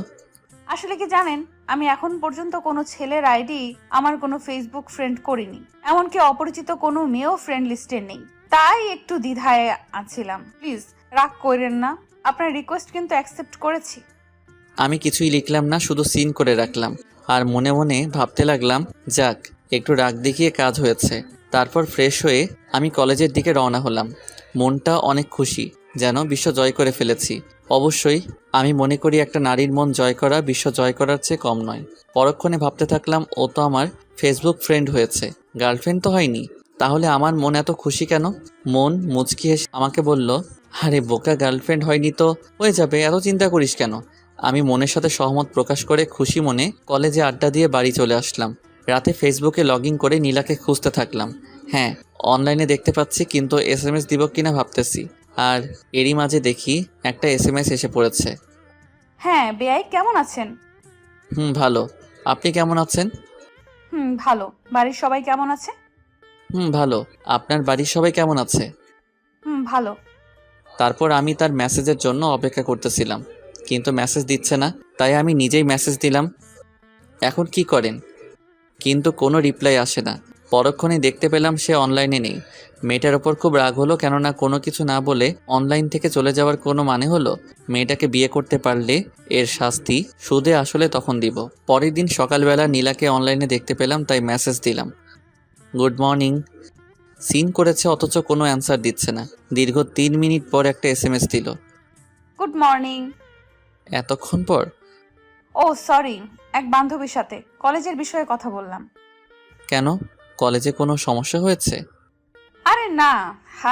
S4: আসলে কি জানেন, আমি এখন পর্যন্ত কোনো ছেলের আইডি আমার কোনো ফেসবুক ফ্রেন্ড করিনি, এমনকি অপরিচিত কোনো মেয়েও ফ্রেন্ড লিস্টে নেই। তাই একটু দ্বিধায় আছিলাম। প্লিজ রাগ করেন না, আপনার রিকোয়েস্ট কিন্তু অ্যাকসেপ্ট করেছি।
S1: আমি কিছুই লিখলাম না, শুধু সিন করে রাখলাম। আর মনে মনে ভাবতে লাগলাম, যাক একটু রাগ দেখিয়ে কাজ হয়েছে। তারপর ফ্রেশ হয়ে আমি কলেজের দিকে রওনা হলাম। মনটা অনেক খুশি, যেন বিশ্ব জয় করে ফেলেছি। অবশ্যই আমি মনে করি একটা নারীর মন জয় করা বিশ্ব জয় করার চেয়ে কম নয়। পরক্ষণে ভাবতে থাকলাম, ও তো আমার ফেসবুক ফ্রেন্ড হয়েছে, গার্লফ্রেন্ড তো হয়নি। তাহলে আমার মন এত খুশি কেন? মন মুচকি হেসে আমাকে বলল, আরে বোকা, গার্লফ্রেন্ড হয়নি তো হয়ে যাবে, এত চিন্তা করিস কেন? আমি মনের সাথে সহমত প্রকাশ করে খুশি মনে কলেজে আড্ডা দিয়ে বাড়ি চলে আসলাম। রাতে ফেসবুকে লগ ইন করে নীলাকে খুঁজতে থাকলাম। হ্যাঁ, অনলাইনে দেখতে পাচ্ছি, কিন্তু এসএমএস দিব কিনা ভাবতেছি। আর এরই মাঝে দেখি একটা এসএমএস এসে পড়েছে।
S4: হ্যাঁ বেআই, কেমন আছেন?
S1: ভালো। আপনি কেমন আছেন?
S4: ভালো। বাড়ির সবাই কেমন আছে?
S1: ভালো। আপনার বাড়ির সবাই কেমন আছে?
S4: ভালো।
S1: তারপর আমি তার মেসেজের জন্য অপেক্ষা করতেছিলাম, কিন্তু মেসেজ দিচ্ছে না। তাই আমি নিজেই মেসেজ দিলাম, এখন কি করেন? কিন্তু কোনো রিপ্লাই আসে না। পরক্ষণে দেখতে পেলাম সে অনলাইনে নেই। মেয়েটার ওপর খুব রাগ হলো, কেননা কোনো কিছু না বলে অনলাইন থেকে চলে যাওয়ার কোনো মানে হলো? মেয়েটাকে বিয়ে করতে পারলে এর শাস্তি সুদে আসলে তখন দিব। পরের দিন সকালবেলা নীলাকে অনলাইনে দেখতে পেলাম, তাই মেসেজ দিলাম, গুড মর্নিং। সিন করেছে অথচ কোনো অ্যান্সার দিচ্ছে না। দীর্ঘ 3 মিনিট পর একটা এসএমএস দিল,
S4: গুড মর্নিং।
S1: এতক্ষণ পর?
S4: ও সরি, এক বান্ধবীর সাথে কলেজের বিষয়ে কথা বললাম।
S1: কেন, কলেজে কোনো সমস্যা হয়েছে?
S4: আরে না,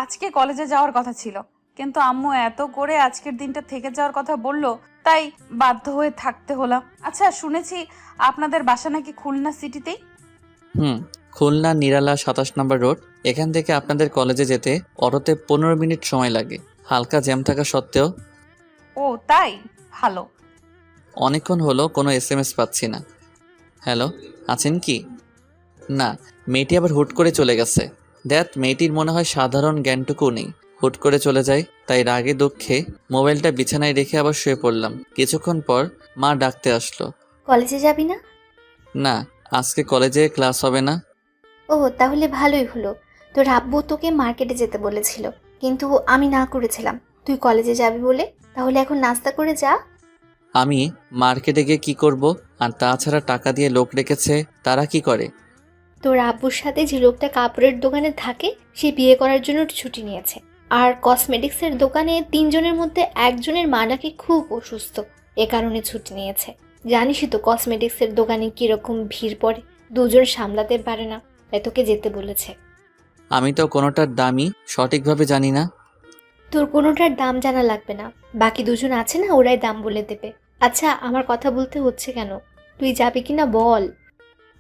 S4: আজকে কলেজে যাওয়ার কথা ছিল, কিন্তু আম্মু এত করে আজকের দিনটা থেকে যাওয়ার কথা বলল, তাই বাধ্য হয়ে থাকতে হলাম। আচ্ছা, শুনেছি আপনাদের বাসা নাকি খুলনা সিটিতেই?
S1: খুলনা নিরালা 27 নম্বর রোড। এখান থেকে আপনাদের কলেজে যেতে অটোতে 15 মিনিট সময় লাগে। হালকা জ্যাম থাকা সত্ত্বেও।
S4: ও তাই, ভালো।
S1: অনেকক্ষণ হলো কোনো এসএমএস পাচ্ছি না। হ্যালো, আছেন কি? না, মেয়েটি আবার হুট করে চলে গেছে। মেয়েটির মনে হয় সাধারণ জ্ঞানটুকু নেই। হুট করে চলে যায়, তাই রাগে দুঃখে মোবাইলটা বিছানায় রেখে আবার শুয়ে পড়লাম। কিছুক্ষণ পর মা ডাকতে আসলো।
S7: কলেজে যাবি না?
S1: না, আজকে কলেজে ক্লাস হবে না।
S7: ও তাহলে ভালোই হলো। তোর আব্বু তোকে মার্কেটে যেতে বলেছিল, কিন্তু আমি না করেছিলাম। তুই কলেজে যাবি বলে, তাহলে এখন নাস্তা করে যা।
S1: আমি মার্কেটে গিয়ে কি করব? আর তাছাড়া টাকা দিয়ে লোক রেখেছে, তারা কি করে?
S7: তোর আব্বুর সাথে যে লোকটা কাপড়ের দোকানে থাকে, সে বিয়ে করার জন্য ছুটি নিয়েছে। আর কসমেটিক্সের দোকানে 3 জনের মধ্যে একজনের মা নাকি খুব অসুস্থ, এ কারণে ছুটি নিয়েছে। জানিসই তো কসমেটিক্সের দোকানে কিরকম ভিড় পড়ে, 2 জন সামলাতে পারে না, তাই তোকে যেতে বলেছে।
S1: আমি তো কোনোটার দামই সঠিকভাবে জানি না।
S7: তোর কোনোটার দাম জানা লাগবে না, বাকি 2 জন আছে না, ওরাই দাম বলে দেবে। আচ্ছা, আমার কথা বলতে হচ্ছে কেন? তুই যাবি কিনা বল।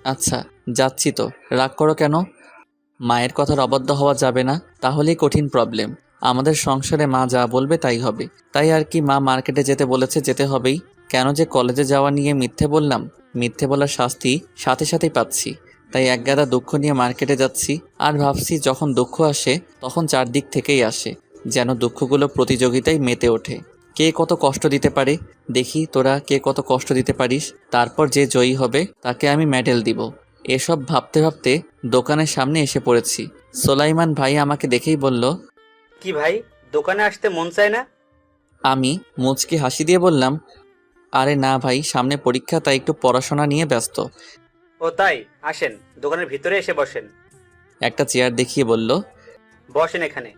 S1: আচ্ছা, যাচ্ছি তো। রাগ করো কেন? মায়ের কথার অবাধ্য হওয়া যাবে না, তাহলেই কঠিন প্রবলেম। আমাদের সংসারে মা যা বলবে তাই হবে। তাই আর কি, মা মার্কেটে যেতে বলেছে, যেতে হবেই। কেন যে কলেজে যাওয়া নিয়ে মিথ্যে বললাম, মিথ্যে বলার শাস্তি সাথে সাথেই পাচ্ছি। তাই একগাদা দুঃখ নিয়ে মার্কেটে যাচ্ছি। আর ভাবছি যখন দুঃখ আসে তখন চারদিক থেকেই আসে, যেন দুঃখগুলো প্রতিযোগিতায় মেতে ওঠে। কে কত কষ্ট দিতে পারে দেখি, তোরা কে কত কষ্ট দিতে পারিস। তারপর যে জয়ী হবে তাকে আমি মেডেল দিব। এসব ভাবতে ভাবতে দোকানের সামনে এসে পড়েছি। সোলাইমান ভাই আমাকে দেখেই বলল,
S8: কি ভাই, দোকানে আসতে মন চায় না?
S1: আমি মুচকি হাসি দিয়ে বললাম, আরে না ভাই, সামনে পরীক্ষা, তাই একটু পড়াশোনা নিয়ে ব্যস্ত।
S8: ও তাই, আসেন দোকানের ভিতরে এসে বসেন।
S1: একটা চেয়ার দেখিয়ে বলল।
S8: বসেন এখানে।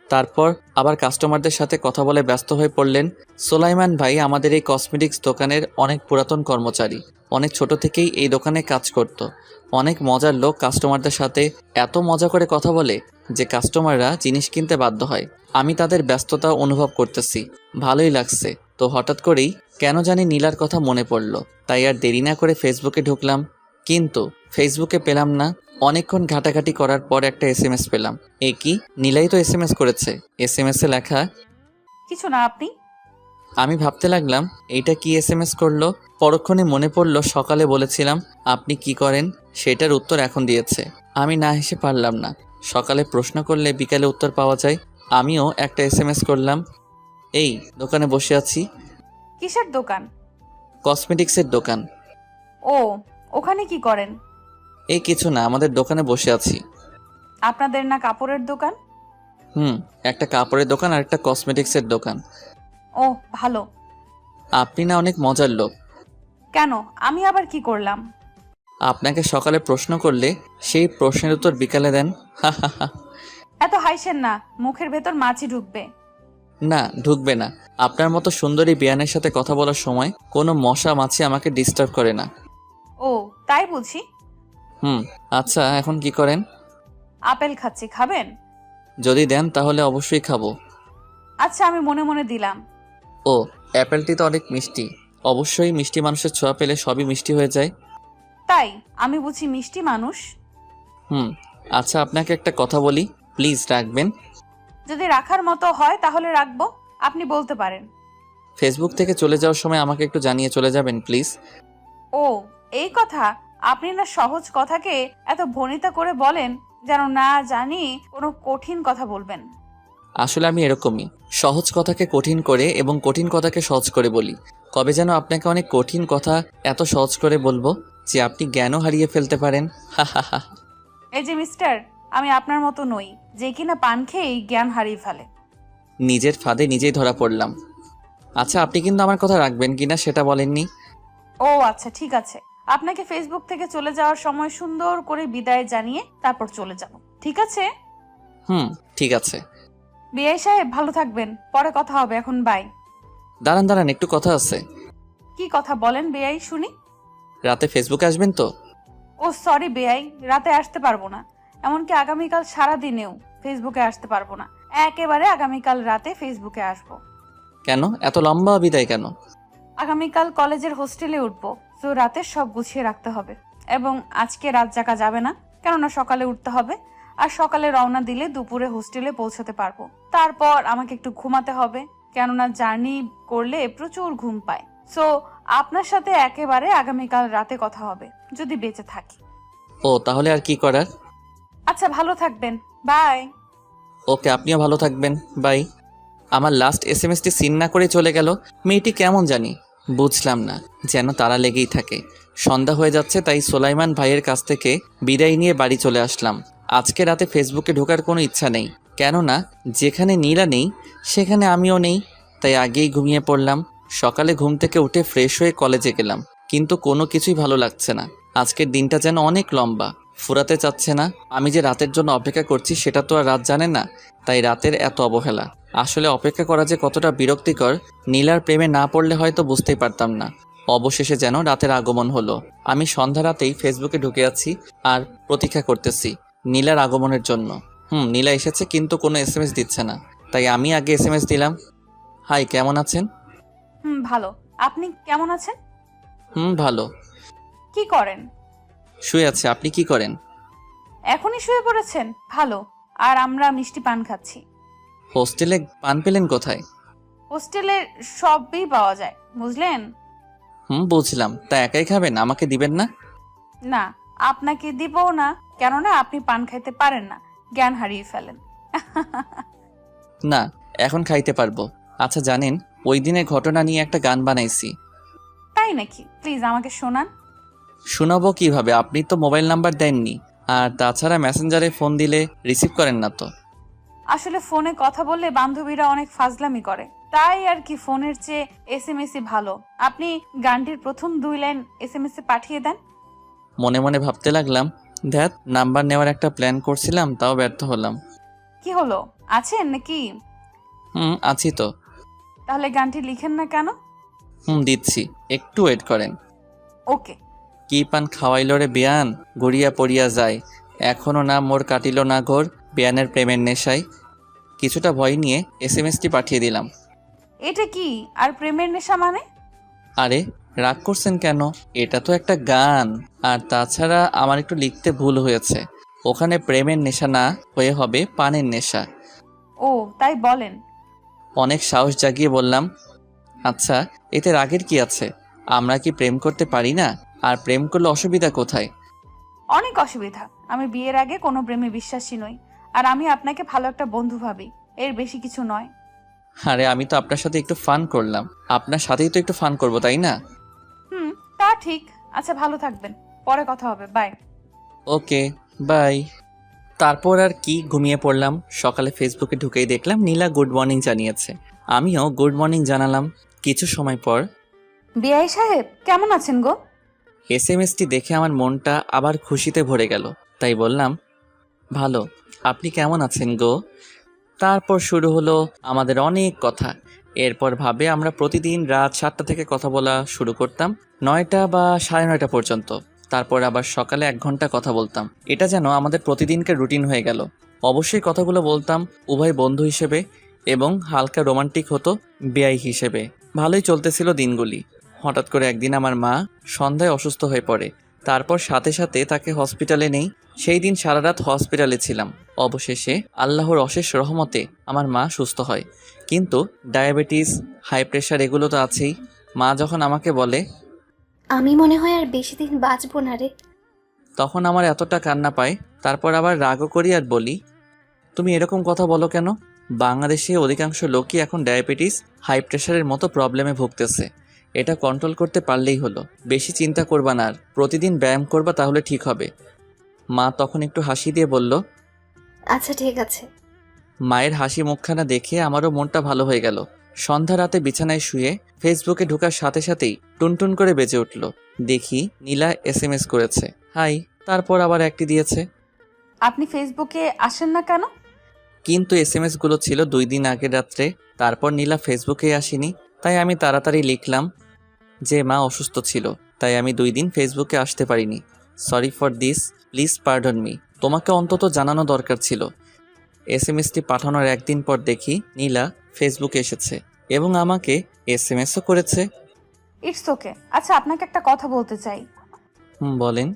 S1: তারপর আবার কাস্টমারদের সাথে কথা বলে ব্যস্ত হয়ে পড়লেন। সোলাইমান ভাই আমাদের এই কসমেটিক্স দোকানের অনেক পুরাতন কর্মচারী। অনেক ছোট থেকেই এই দোকানে কাজ করত। অনেক মজার লোক, কাস্টমারদের সাথে এত মজা করে কথা বলে যে কাস্টমাররা জিনিস কিনতে বাধ্য হয়। আমি তাদের ব্যস্ততা অনুভব করতেছি, ভালোই লাগছে। তো হঠাৎ করেই কেন জানি নীলার কথা মনে পড়ল। তাই আর দেরি না করে ফেসবুকে ঢুকলাম, কিন্তু ফেসবুকে পেলাম না। অনেকক্ষণ ঘাটাঘাটি করার পর একটা এসএমএস পেলাম। এ কি, নীলাই তো এসএমএস করেছে। এসএমএস এ লেখা,
S4: কিছু না আপনি।
S1: আমি ভাবতে লাগলাম এইটা কি এসএমএস করলো। পরক্ষণে মনে পড়লো সকালে বলেছিলাম আপনি কি করেন, সেটার উত্তর এখন দিয়েছে। আমি না হেসে পারলাম না। সকালে প্রশ্ন করলে বিকালে উত্তর পাওয়া যায়। আমিও একটা এসএমএস করলাম, এই দোকানে বসে আছি।
S4: কিসের দোকান?
S1: কসমেটিক্সের দোকান।
S4: ও, ওখানে কি করেন?
S1: এই কিছু না, আমাদের দোকানে বসে আছি।
S4: আপনাদের না কাপড়ের দোকান?
S1: একটা কাপড়ের দোকান আর একটা কসমেটিক্সের দোকান।
S4: ও ভালো।
S1: আপনি না অনেক মজার লোক।
S4: কেন, আমি আবার কি করলাম?
S1: আপনাকে সকালে প্রশ্ন করলে সেই প্রশ্নের উত্তর বিকালে দেন। হা হা হা।
S4: এত হাইসেন না, মুখের ভেতর মাছি ঢুকবে।
S1: না, ঢুকবে না। আপনার মতো সুন্দরী বিয়ানের সাথে কথা বলার সময় কোনো মশা মাছি আমাকে ডিস্টার্ব করে না।
S4: ও তাই বুঝি।
S1: আচ্ছা, এখন কি করেন?
S4: আপেল খাচ্ছি, খাবেন?
S1: যদি দেন তাহলে অবশ্যই খাবো।
S4: আচ্ছা, আমি মনে মনে দিলাম।
S1: ও, অ্যাপেলটি তো অনেক মিষ্টি। অবশ্যই মিষ্টি মানুষের ছোঁয়া পেলে সবই মিষ্টি হয়ে যায়।
S4: তাই আমি বুঝি মিষ্টি মানুষ।
S1: আচ্ছা, আপনাকে একটা কথা বলি, প্লিজ রাখবেন?
S4: যদি রাখার মতো হয় তাহলে রাখবো, আপনি বলতে পারেন।
S1: ফেসবুক থেকে চলে যাওয়ার সময় আমাকে একটু জানিয়ে চলে যাবেন প্লিজ।
S4: ও এই কথা, আপনি না সহজ কথাকে এত ভনিতা করে বলেন যেন না জানি কোনো কঠিন কথা বলবেন।
S1: আসলে আমি এরকমই, সহজ কথাকে কঠিন করে এবং কঠিন কথাকে সহজ করে বলি। কবে যেন আপনাকে অনেক কঠিন কথা এত সহজ করে বলবো যে আপনি জ্ঞানও হারিয়ে ফেলতে পারেন। হা হা হা।
S4: এই যে মিস্টার, আমি আপনার মতো নই যে কিনা পান খেয়েই জ্ঞান হারিয়ে ফেলে।
S1: নিজের ফাঁদে নিজেই ধরা পড়লাম। আচ্ছা, আপনি কিন্তু আমার কথা রাখবেন কিনা সেটা বলেননি।
S4: ও আচ্ছা, ঠিক আছে। আপনাকে ফেসবুক থেকে চলে যাওয়ার সময় সুন্দর করে বিদায় জানিয়ে তারপর চলে যাব, ঠিক আছে?
S1: ঠিক আছে।
S4: বিআই সাহেব ভালো থাকবেন, পরে কথা হবে, এখন বাই।
S1: দাঁড়ান, একটু কথা আছে।
S4: কি কথা বলেন বেআই, শুনি।
S1: রাতে ফেসবুকে আসবেন তো?
S4: ও সরি বেআই, রাতে আসতে পারবো না। এমনকি আগামীকাল সারাদিনেও ফেসবুকে আসতে পারবো না। একেবারে আগামীকাল রাতে ফেসবুকে আসবো।
S1: কেন এত লম্বা বিদায় কেন?
S4: আগামীকাল কলেজের হোস্টেলে উঠবো, তো রাতে সব গুছিয়ে রাখতে হবে। এবং আজকে রাত জাগা যাবে না, কেননা সকালে উঠতে হবে। আর সকালে রওনা দিলে দুপুরে হোস্টেলে পৌঁছাতে পারবো। তারপর আমাকে একটু ঘুমাতে হবে, কেননা জার্নি করলে প্রচুর ঘুম পায়। সো আপনার সাথে একেবারে আগামীকাল রাতে কথা হবে, যদি বেঁচে থাকি।
S1: ও তাহলে আর কি করার।
S4: আচ্ছা, ভালো থাকবেন, বাই।
S1: ওকে, আপনিও ভালো থাকবেন, বাই। আমার লাস্ট এসএমএসটি সিন না করে চলে গেল। মেয়েটি কেমন জানি, বুঝলাম না, যেন তারা লেগেই থাকে। সন্ধ্যা হয়ে যাচ্ছে, তাই সোলাইমান ভাইয়ের কাছ থেকে বিদায় নিয়ে বাড়ি চলে আসলাম। আজকে রাতে ফেসবুকে ঢোকার কোনো ইচ্ছা নেই, কেননা যেখানে নীলা নেই সেখানে আমিও নেই, তাই আগেই ঘুমিয়ে পড়লাম। সকালে ঘুম থেকে উঠে ফ্রেশ হয়ে কলেজে গেলাম, কিন্তু কোনো কিছুই ভালো লাগছে না। আজকের দিনটা যেন অনেক লম্বা, ফুরাতে চাচ্ছে না। আমি যে রাতের জন্য অপেক্ষা করছি সেটা তো আর রাত জানে না, তাই রাতের এত অবহেলা। আসলে অপেক্ষা করা যে কতটা বিরক্তিকর, নীলার প্রেমে না পড়লে হয়তো বুঝতেই পারতাম না। অবশেষে যেন রাতের আগমন হলো। আমি সন্ধ্যা রাতেই ফেসবুকে ঢুকে আছি আর প্রতীক্ষা করতেছি নীলার আগমনের জন্য। নীলা এসেছে, কিন্তু কোনো এসএমএস দিচ্ছে না, তাই আমি আগে এসএমএস দিলাম। হাই, কেমন আছেন?
S4: ভালো। আপনি কেমন আছেন?
S1: ভালো।
S4: কি করেন?
S1: শুয়ে আছে। আপনি কি করেন?
S4: এখনই শুয়ে পড়েছেন? ভালো। আর আমরা মিষ্টি পান খাচ্ছি।
S1: হোস্টেলে পান পেলেন কোথায়?
S4: হোস্টেলে সবই পাওয়া যায়, বুঝলেন?
S1: বুঝলাম। তা একাই খাবেন, আমাকে দিবেন না?
S4: না, আপনাকে দিবও না, কেননা আপনি পান খাইতে পারেন না, জ্ঞান হারিয়ে ফেলেন।
S1: না, এখন খাইতে পারবো। আচ্ছা জানেন, ওই দিনের ঘটনা নিয়ে একটা গান বানাইছি।
S4: তাই নাকি? প্লিজ আমাকে শোনান।
S1: শোনাবো কিভাবে? আপনি তো মোবাইল নাম্বার দেননি, আর তাছাড়া মেসেঞ্জারে ফোন দিলে রিসিভ করেন না তো।
S4: আসলে ফোনে কথা বললে বান্ধবীরা অনেক ফাজলামি করে, তাই আর কি ফোনের চেয়ে এসএমএসই ভালো। আপনি গানটির প্রথম 2 লাইন এসএমএস এ পাঠিয়ে দেন।
S1: মনে মনে ভাবতে লাগলাম, ধ্যাত, নাম্বার নেওয়ার একটা প্ল্যান করছিলাম, তাও ব্যর্থ হলাম।
S4: কি হলো, আছেন নাকি?
S1: আছি তো।
S4: তাহলে গানটি লিখেন না কেন?
S1: দিচ্ছি, একটু ওয়েট করেন।
S4: ওকে।
S1: কি পান খাওয়াইল রে বিয়ান, গড়িয়া পড়িয়া যায়, এখনো না মোর কাটিল না ঘোর, বিয়ানের প্রেমের নেশায়। কিছুটা ভয় নিয়ে এসএমএসটি পাঠিয়ে দিলাম।
S4: এটা কি আর প্রেমের নেশা মানে?
S1: আরে রাগ করছেন কেন? এটা তো একটা গান। আর তাছাড়া আমার একটু লিখতে ভুল হয়েছে, ওখানে প্রেমের নেশা না হয়ে হবে পানের নেশা।
S4: ও তাই বলেন?
S1: অনেক সাহস জাগিয়ে বললাম। আচ্ছা, এতে রাগের কি আছে? আমরা কি প্রেম করতে পারি না? আর প্রেম করলে অসুবিধা কোথায়?
S4: অনেক অসুবিধা। আমি বিয়ের আগে কোনো প্রেমে বিশ্বাসী নই, আর আমি আপনাকে ভালো একটা বন্ধু ভাবি, এর বেশি কিছু নয়।
S1: আরে আমি তো আপনার সাথে একটু ফান করলাম, আপনার সাথেই তো একটু ফান করব, তাই না?
S4: তা ঠিক। আচ্ছা, ভালো থাকবেন, পরে কথা হবে, বাই।
S1: Okay, by. তারপর আর কি, ঘুমিয়ে পড়লাম। সকালে ফেসবুকে ঢুকেই দেখলাম নীলা গুড মর্নিং জানিয়েছে, আমিও গুড মর্নিং জানালাম। কিছু সময় পর
S4: বিআই সাহেব, কেমন আছেন গো?
S1: এসএমএসটি দেখে আমার মনটা আবার খুশিতে ভরে গেল, তাই বললাম, ভালো। আপনি কেমন আছেন গো? তারপর শুরু হলো আমাদের অনেক কথা। এরপর ভাবে আমরা প্রতিদিন রাত 7টা থেকে কথা বলা শুরু করতাম, 9টা বা 9:30 পর্যন্ত। তারপর আবার সকালে 1 ঘন্টা কথা বলতাম। এটা যেন আমাদের প্রতিদিনকার রুটিন হয়ে গেল। অবশ্যই কথাগুলো বলতাম উভয় বন্ধু হিসেবে, এবং হালকা রোমান্টিক হতো বেয়াই হিসেবে। ভালোই চলতেছিল দিনগুলি। হঠাৎ করে একদিন আমার মা সন্ধ্যায় অসুস্থ হয়ে পড়ে। তারপর সাথে সাথে তাকে হসপিটালে নেই। সেই দিন সারা রাত হসপিটালে ছিলাম। অবশেষে আল্লাহর অশেষ রহমতে আমার মা সুস্থ হয়, কিন্তু ডায়াবেটিস, হাই প্রেশার এগুলো তো আছেই। মা যখন আমাকে বলে,
S7: আমি মনে হয় আর বেশি দিন বাঁচবো না রে,
S1: তখন আমার এতটা কান্না পায়। তারপর আবার রাগও করি আর বলি, তুমি এরকম কথা বলো কেন? বাংলাদেশে অধিকাংশ লোকই এখন ডায়াবেটিস, হাই প্রেশারের মতো প্রবলেমে ভুগতেছে। এটা কন্ট্রোল করতে পারলেই হলো। বেশি চিন্তা করবা না, আর প্রতিদিন ব্যায়াম করবা, তাহলে ঠিক হবে। মা তখন একটু হাসি দিয়ে বলল,
S7: আচ্ছা ঠিক আছে।
S1: মায়ের হাসি মুখখানা দেখে আমারও মনটা ভালো হয়ে গেল। সন্ধ্যা রাতে বিছানায় শুয়ে ফেসবুকে ঢোকার সাথে সাথেই টুনটুন করে বেজে উঠল। দেখি নীলা এসএমএস করেছে, হাই। তারপর আবার একটি দিয়েছে।
S4: আপনি ফেসবুকে আসেন না কেন?
S1: কিন্তু এসএমএসগুলো ছিল 2 দিন আগের রাত্রে। তারপর নীলা ফেসবুকে আসেনি, তাই আমি তাড়াতাড়ি লিখলাম যে মা অসুস্থ ছিল, তাই আমি 2 দিন ফেসবুকে আসতে পারিনি। Sorry for this, please pardon me. তোমাকে অন্তত জানানো দরকার ছিল। এসএমএসটি পাঠানোর 1 দিন পর দেখি নীলা ফেসবুকে এসেছে এবং আমাকে এসএমএসও করেছে।
S4: It's okay. আচ্ছা, আপনাকে একটা কথা বলতে চাই।
S1: বলেন।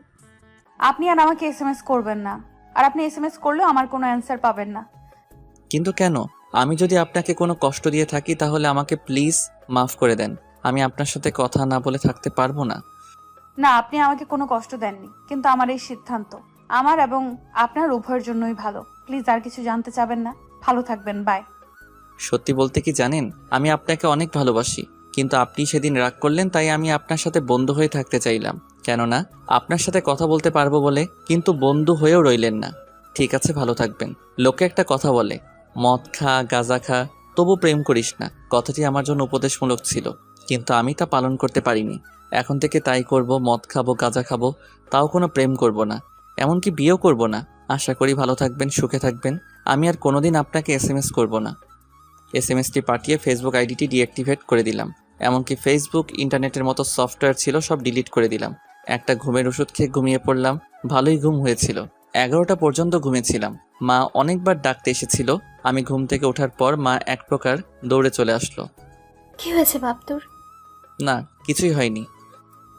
S4: আপনি আর আমাকে এসএমএস করবেন না, আর আপনি এসএমএস করলেও আমার কোনো অ্যান্সার পাবেন না।
S1: কিন্তু কেন? আমি যদি আপনাকে কোনো কষ্ট দিয়ে থাকি তাহলে আমাকে প্লিজ মাফ করে দেন। আমি আপনার সাথে কথা না বলে থাকতে পারবো না।
S4: না, আপনি আমাকে কোনো কষ্ট দেননি, কিন্তু আমার এই সিদ্ধান্ত আমার এবং আপনার উভয়ের জন্যই ভালো। প্লিজ আর কিছু জানতে চাবেন না। ভালো থাকবেন, বাই।
S1: সত্যি বলতে কি জানেন, আমি আপনাকে অনেক ভালোবাসি, কিন্তু আপনি সেদিন রাগ করলেন, তাই আমি আপনার সাথে বন্ধু হয়ে থাকতে চাইলাম। কেননা আপনার সাথে কথা বলতে পারবো বলে, কিন্তু বন্ধু হয়েও রইলেন না। ঠিক আছে, ভালো থাকবেন। লোকে একটা কথা বলে, মদ খা গাঁজা খা তবু প্রেম করিস না। কথাটি আমার জন্য উপদেশমূলক ছিল, কিন্তু আমি তা পালন করতে পারিনি। এখন থেকে তাই করব, মদ খাবো গাঁজা খাবো, তাও কোনো প্রেম করব না, এমনকি বিয়েও করব না। আশা করি ভালো থাকবেন, সুখে থাকবেন। আমি আর কোনোদিন আপনাকে এসএমএস করব না। এসএমএসটি পাঠিয়ে ফেসবুক আইডিটি ডিঅ্যাক্টিভেট করে দিলাম। এমনকি ফেসবুক, ইন্টারনেটের মতো সফটওয়্যার ছিল সব ডিলিট করে দিলাম। একটা ঘুমের ওষুধ খেয়ে ঘুমিয়ে পড়লাম। ভালোই ঘুম হয়েছিল। 11টা পর্যন্ত ঘুমিয়েছিলাম। মা অনেকবার ডাকতে এসেছিল। আমি ঘুম থেকে ওঠার পর মা এক প্রকার দৌড়ে চলে আসলো।
S7: কি হয়েছে বাপ তোর?
S1: না, কিছুই হয়নি।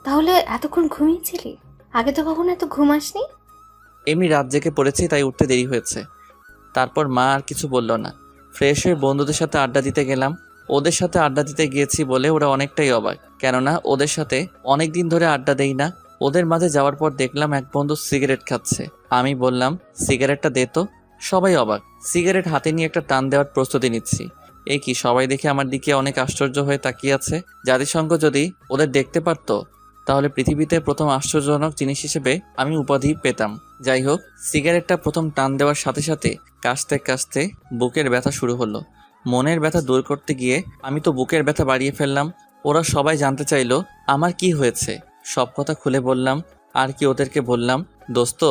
S7: তাহলে এতক্ষণ ঘুমিয়েছিলি? আগে তো কখনো এত ঘুম আসনি।
S1: এমনি রাত জেগে পড়েছি, তাই উঠতে দেরি হয়েছে। তারপর মা আর কিছু বলল না। ফ্রেশ হয়ে বন্ধুদের সাথে আড্ডা দিতে গেলাম। ওদের সাথে আড্ডা দিতে গিয়েছি বলে ওরা অনেকটাই অবাক, কেননা ওদের সাথে অনেক দিন ধরে আড্ডা দেই না। ওদের মাঝে যাওয়ার পর দেখলাম এক বন্ধু সিগারেট খাচ্ছে। আমি বললাম, সিগারেটটা দে তো। সবাই অবাক। সিগারেট হাতে নিয়ে একটা টান দেওয়ার প্রস্তুতি নিচ্ছি। এই কি, সবাই দেখে আমার দিকে অনেক আশ্চর্য হয়ে তাকিয়ে আছে। জাতিসংঘ যদি ওদের দেখতে পারতো তাহলে পৃথিবীতে প্রথম আশ্চর্যজনক জিনিস হিসেবে আমি উপাধি পেতাম। যাই হোক, সিগারেটটা প্রথম টান দেওয়ার সাথে সাথে কাশতে কাশতে বুকের ব্যথা শুরু হলো। মনের ব্যথা দূর করতে গিয়ে আমি তো বুকের ব্যথা বাড়িয়ে ফেললাম। ওরা সবাই জানতে চাইলো আমার কি হয়েছে। সব কথা খুলে বললাম। আর কি ওদেরকে বললাম, দোস্ত,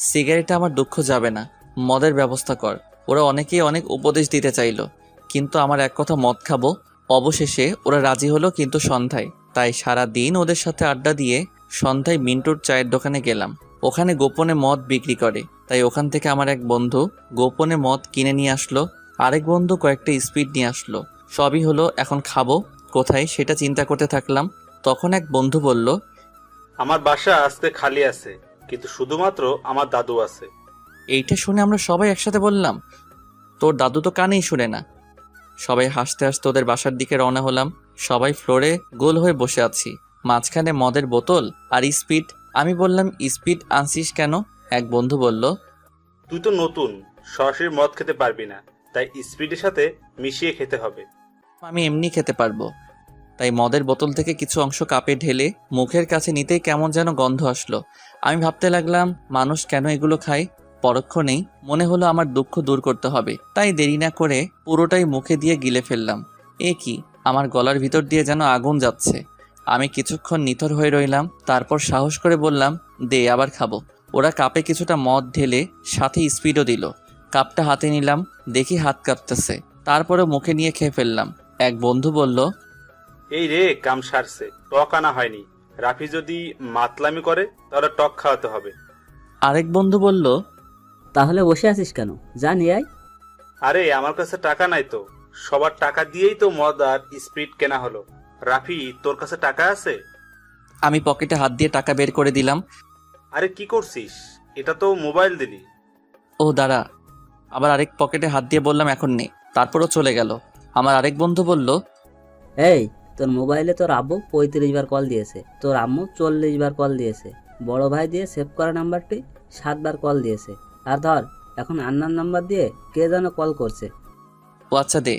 S1: সিগারেটে আমার দুঃখ যাবে না, মদের ব্যবস্থা কর। ওরা অনেকেই অনেক উপদেশ দিতে চাইলো, কিন্তু আমার এক কথা, মদ খাবো। অবশেষে ওরা রাজি হলো, কিন্তু সন্ধ্যায়। তাই সারা দিন ওদের সাথে আড্ডা দিয়ে সন্ধ্যায় মিন্টুর চায়ের দোকানে গেলাম। ওখানে গোপনে মদ বিক্রি করে, তাই ওখান থেকে আমার এক বন্ধু গোপনে মদ কিনে নিয়ে আসলো। আরেক বন্ধু কয়েকটা স্পিড নিয়ে আসলো। সবই হলো। এখন খাবো কোথায় সেটা চিন্তা করতে থাকলাম। তখন এক বন্ধু বলল,
S8: আমার বাসা আজকে খালি আছে, কিন্তু শুধুমাত্র আমার দাদু আছে।
S1: এইটা শুনে আমরা সবাই একসাথে বললাম, তোর দাদু তো কানেই শুনে না। সবাই হাসতে হাসতে ওদের বাসার দিকে রওনা হলাম। সবাই ফ্লোরে গোল হয়ে বসে আছি, মাঝখানে মদের বোতল আর স্পিড। আমি বললাম, স্পিড আনছিস কেন? এক বন্ধু বলল,
S8: তুই তো নতুন, সরাসরি মদ খেতে পারবি না, তাই স্পিডের সাথে মিশিয়ে খেতে হবে।
S1: আমি এমনি খেতে পারবো। তাই মদের বোতল থেকে কিছু অংশ কাপে ঢেলে মুখের কাছে নিতেই কেমন যেন গন্ধ আসলো। আমি ভাবতে লাগলাম, মানুষ কেন এগুলো খায়? পরক্ষণেই মনে হলো আমার দুঃখ দূর করতে হবে, তাই দেরি না করে পুরোটাই মুখে দিয়ে গিলে ফেললাম। এ কি, আমার গলার ভিতর দিয়ে যেন আগুন যাচ্ছে। আমি কিছুক্ষণ নিথর হয়ে রইলাম, তারপর সাহস করে বললাম, দে, আবার খাবো। ওরা কাপে কিছুটা মদ ঢেলে সাথে স্পিডও দিল। কাপটা হাতে নিলাম, দেখি হাত কাঁপতেছে। তারপরে মুখে নিয়ে খেয়ে ফেললাম। এক বন্ধু বলল,
S8: এই রে, কাম সারছে, টক আনা হয়নি। রাফি যদি মাতলামি করে তাহলে টক খাওয়াতে হবে।
S1: আরেক বন্ধু বলল,
S9: তাহলে বসে আছিস কেন? যা নিয়ে আয়।
S8: আরে আমার কাছে টাকা নাই তো, সবার টাকা দিয়েই তো মদ আর স্পিড কেনা হলো। রাফি, তোর কাছে টাকা আছে?
S1: আমি পকেটে হাত দিয়ে টাকা বের করে দিলাম।
S8: আরে কি করছিস? এটা তো মোবাইল দিলি।
S1: ও দাঁড়া। আবার আরেক পকেটে হাত দিয়ে বললাম, এখন নেই। তারপরও চলে গেল। আমার আরেক বন্ধু বলল,
S9: এই, তোর মোবাইলে তোর আব্বু 35 বার কল দিয়েছে, তোর আম্মু 40 বার কল দিয়েছে, বড় ভাই দিয়ে সেভ করা নাম্বারটি 7 বার কল দিয়েছে, আর ধর এখন আন্নার নাম্বার দিয়ে কে যেন কল করছে।
S1: ও আচ্ছা, দে।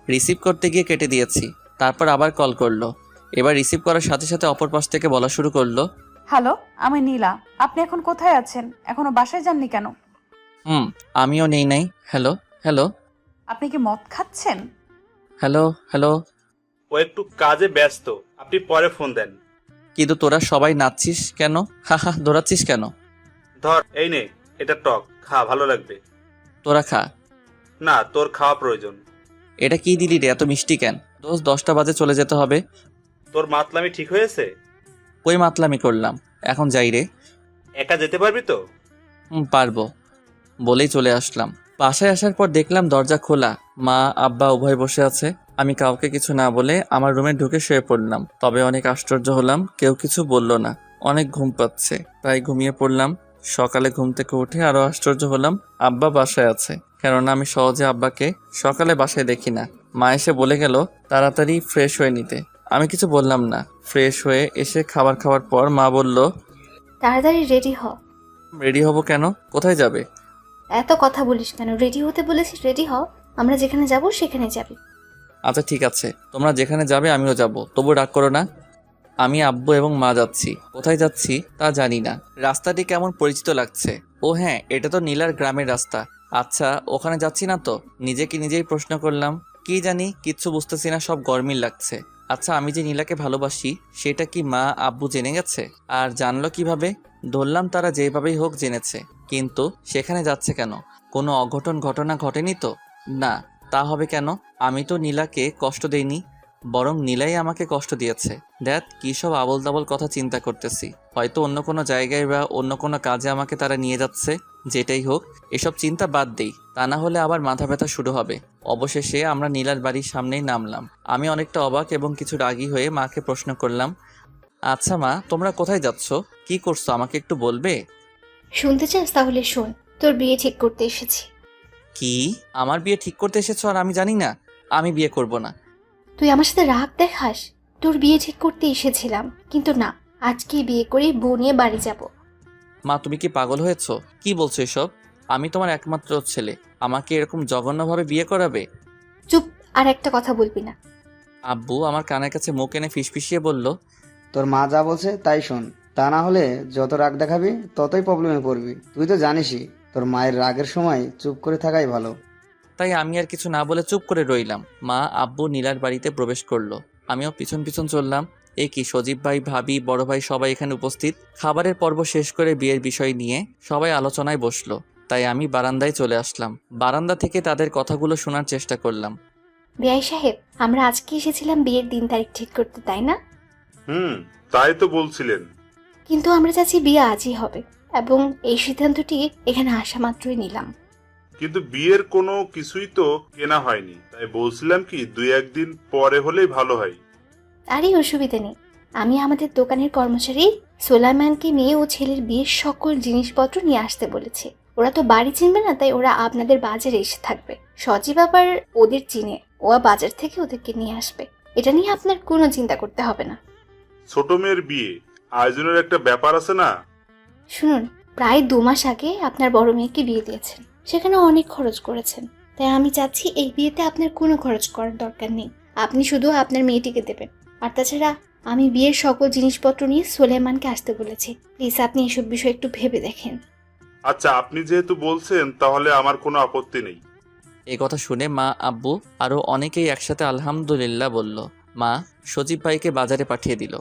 S1: রিসিভ করতে গিয়ে কেটে দিয়েছি। তারপর আবার কল করলো। এবার রিসিভ করার সাথে সাথে অপর পাশ থেকে বলা শুরু করলো,
S4: হ্যালো, আমি নীলা। আপনি এখন কোথায় আছেন? এখনো বাসায় যাননি কেন?
S1: আমিও নেই নাই। হ্যালো হ্যালো
S4: আপনি কি মদ খাচ্ছেন?
S1: হ্যালো হ্যালো
S8: ও একটু কাজে ব্যস্ত, আপনি পরে ফোন দেন।
S1: কিন্তু তোরা সবাই নাচছিস কেন? হা হা, দৌড়াচ্ছিস কেন?
S8: ধর, এই নে, এটা টক, খা, ভালো লাগবে।
S1: তোরা খা।
S8: না, তোর খাওয়া প্রয়োজন।
S1: এটা কি দিলি রে, এত মিষ্টি কেন? দোস্ত, 10টা বাজে চলে যেতে হবে।
S8: তোর মাতলামি ঠিক হয়েছে?
S1: কই মাতলামি করলাম, এখন যাই রে।
S8: একা যেতে পারবি তো?
S1: পারবো বলেই চলে আসলাম। বাসায় আসার পর দেখলাম দরজা খোলা, মা আব্বা উভয় বসে আছে। আমি কাউকে কিছু না বলে আমার রুমে ঢুকে শুয়ে পড়লাম। তবে অনেক আশ্চর্য হলাম, কেউ কিছু বলল না। অনেক ঘুম পাচ্ছে, তাই ঘুমিয়ে পড়লাম। সকালে ঘুম থেকে উঠে আরও আশ্চর্য হলাম আব্বা বাসায় আছে, কেননা আমি সহজে আব্বাকে সকালে বাসায় দেখি না। মা এসে বলে গেল তাড়াতাড়ি ফ্রেশ হয়ে নিতে। আমি কিছু বললাম না। ফ্রেশ হয়ে এসে খাবার খাওয়ার পর মা বলল,
S7: তাড়াতাড়ি রেডি হ।
S1: রেডি হব কেন? কোথায় যাবে?
S7: এত কথা বলিস কেন? রেডি হতে বলেছিস, রেডি হ। আমরা যেখানে যাব সেখানে যাবি।
S1: আচ্ছা ঠিক আছে, তোমরা যেখানে যাবে আমিও যাব, তবু রাগ করো না। আমি আব্বু এবং মা যাচ্ছি। কোথায় যাচ্ছি তা জানি না। রাস্তাটি কেমন পরিচিত লাগছে। ও হ্যাঁ, এটা তো নীলার গ্রামের রাস্তা। আচ্ছা, ওখানে যাচ্ছি না তো? নিজেকে নিজেই প্রশ্ন করলাম। কি জানি, কিচ্ছু বুঝতেছি না, সব গরমিল লাগছে। আচ্ছা, আমি যে নীলাকে ভালোবাসি সেটা কি মা আব্বু জেনে গেছে? আর জানলো কিভাবে? ধরলাম তারা যেভাবেই হোক জেনেছে, কিন্তু সেখানে যাচ্ছে কেন? কোনো অঘটন ঘটনা ঘটেনি তো? না, তা হবে কেন? আমি তো নীলাকে কষ্ট দেইনি, বরং নীলাই আমাকে কষ্ট দিয়েছে। দেখ কী সব আবল তাবল কথা চিন্তা করতেছি। হয়তো অন্য কোনো জায়গায় বা অন্য কোনো কাজে আমাকে তারা নিয়ে যাচ্ছে। যেটাই হোক, এসব চিন্তা বাদ দেই, তা না হলে আবার মাথা ব্যথা শুরু হবে। অবশেষে আমরা নীলার বাড়ির সামনেই নামলাম। আমি অনেকটা অবাক এবং কিছু রাগী হয়ে মাকে প্রশ্ন করলাম, আচ্ছা মা, তোমরা কোথায় যাচ্ছ? কি করছো আমাকে একটু বলবে?
S7: শুনতে চাস? তাহলে শোন, তোর বিয়ে ঠিক করতে এসেছি।
S1: কি? আমার বিয়ে ঠিক করতে এসেছো আর আমি জানি না? আমি বিয়ে করব না।
S7: তুই আমার সাথে রাগ দেখাস? তোর বিয়ে ঠিক করতে এসেছিলাম, কিন্তু না, আজকেই বিয়ে করে বউ নিয়ে বাড়ি যাব।
S1: মা, তুমি কি পাগল হয়েছো? কি বলছো এসব? আমি তোমার একমাত্র ছেলে, আমাকে এরকম জঘন্যভাবে বিয়ে করাবে?
S7: চুপ, আর একটা কথা বলবি না।
S1: আব্বু আমার কানের কাছে মুখ এনে ফিসফিসিয়ে বলল,
S3: তোর মা যা বলছে তাই শোন, তা না হলে যত রাগ দেখাবি ততই প্রবলেমে পড়বি। তুই তো জানিসই তোর মায়ের রাগের সময় চুপ করে থাকাই ভালো।
S1: তাই আমি আর কিছু না বলে চুপ করে রইলাম। মা আব্বু নীলার বাড়িতে প্রবেশ করলো, আমিও পিছন পিছন চললাম। এই কি, সজীব ভাই, ভাবি, বড় ভাই সবাই এখানে উপস্থিত। খাবারের পর্ব শেষ করে বিয়ের বিষয় নিয়ে সবাই আলোচনায় বসলো, তাই আমি বারান্দায় চলে আসলাম। বারান্দা থেকে তাদের কথাগুলো শোনার চেষ্টা করলাম।
S7: বেয়াই সাহেব, আমরা আজকে এসেছিলাম বিয়ের দিন তারিখ ঠিক করতে, তাই না?
S8: তাই তো বলছিলেন।
S7: কিন্তু আমরা চাচ্ছি বিয়ে আজই হবে, এবং এই সিদ্ধান্তটি এখানে আসা মাত্রই নিলাম।
S8: কিন্তু বিয়ের কোনো কিছুই তো কেনা হয়নি, তাই বলছিলাম কি 2-1 দিন পরে হলেই ভালো হয়।
S7: আরে অসুবিধা নেই, আমি আমাদের দোকানের কর্মচারী সোলাইমানকে মেয়ে ও ছেলের বিয়ের সকল জিনিসপত্র নিয়ে আসতে বলেছে। ওরা তো বাড়ি চিনবে না, তাই ওরা আপনাদের বাজারে এসে থাকবে। সজীব আবার ওদের চিনে, ও বাজার থেকে ওদেরকে নিয়ে আসবে। এটা নিয়ে আপনার কোনো চিন্তা করতে হবে না।
S8: ছোট মেয়ের বিয়ে, আয়োজনের একটা ব্যাপার আছে না?
S7: শুনুন, প্রায় 2 মাস আগে আপনার বড় মেয়েকে বিয়ে দিয়েছেন, সেখানে অনেক খরচ করেছেন। তাই আমি চাচ্ছি এই বিয়েতে আপনার কোনো খরচ করার দরকার নেই, আপনি শুধু আপনার মেয়েটিকে দেবেন। আর তাছাড়া আমি বিয়ের সকল জিনিসপত্র নিয়ে সোলেমানকে আসতে বলেছি। প্লিজ আপনি এসব বিষয় একটু ভেবে দেখেন।
S8: আচ্ছা, আপনি যেহেতু বলছেন তাহলে আমার কোনো আপত্তি নেই।
S1: এই কথা শুনে মা আব্বু আরও অনেকেই একসাথে আলহামদুলিল্লাহ বলল। মা সজীব ভাইকে বাজারে পাঠিয়ে দিল।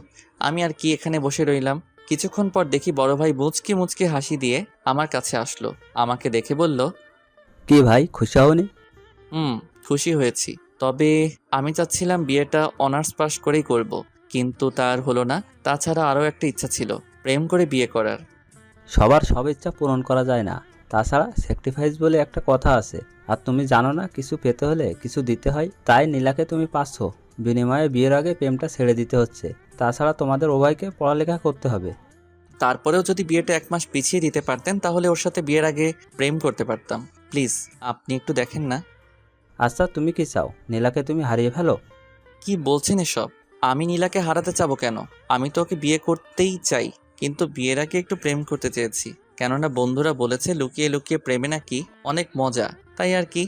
S1: আমি আর কি এখানে বসে রইলাম। কিছুক্ষণ পর দেখি বড় ভাই মুচকি মুচকি হাসি দিয়ে আমার কাছে আসলো। আমাকে দেখে বলল,
S2: কি ভাই, খুশি হওনি?
S1: খুশি হয়েছি, তবে আমি চাচ্ছিলাম বিয়েটা অনার্স পাস করেই করব, কিন্তু তার হলো না। তাছাড়া আরও একটা ইচ্ছা ছিল, প্রেম করে বিয়ে করার।
S2: সবার সব ইচ্ছা পূরণ করা যায় না, তাছাড়া স্যাক্রিফাইস বলে একটা কথা আছে। আর তুমি জানো না, কিছু পেতে হলে কিছু দিতে হয়। তাই নীলাকে তুমি পাচ্ছ, বিনিময়ে বিয়ের আগে প্রেমটা ছেড়ে দিতে হচ্ছে। তাছাড়া তোমাদের উভয়কে পড়ালেখা করতে হবে।
S1: তারপরেও যদি বিয়েটা 1 মাস পিছিয়ে দিতে পারতেন তাহলে ওর সাথে বিয়ের আগে প্রেম করতে পারতাম। প্লিজ আপনি একটু দেখেন না।
S2: আচ্ছা, তুমি কি চাও নীলাকে তুমি হারিয়ে ফেলো?
S1: কি বলছেন এসব? আমি নীলাকে হারাতে চাবো কেন? আমি তো ওকে বিয়ে করতেই চাই, কিন্তু বিয়ের আগে একটু প্রেম করতে চেয়েছি। কেননা বন্ধুরা বলেছে লুকিয়ে লুকিয়ে প্রেমে নাকি অনেক মজা, তাই আর কি।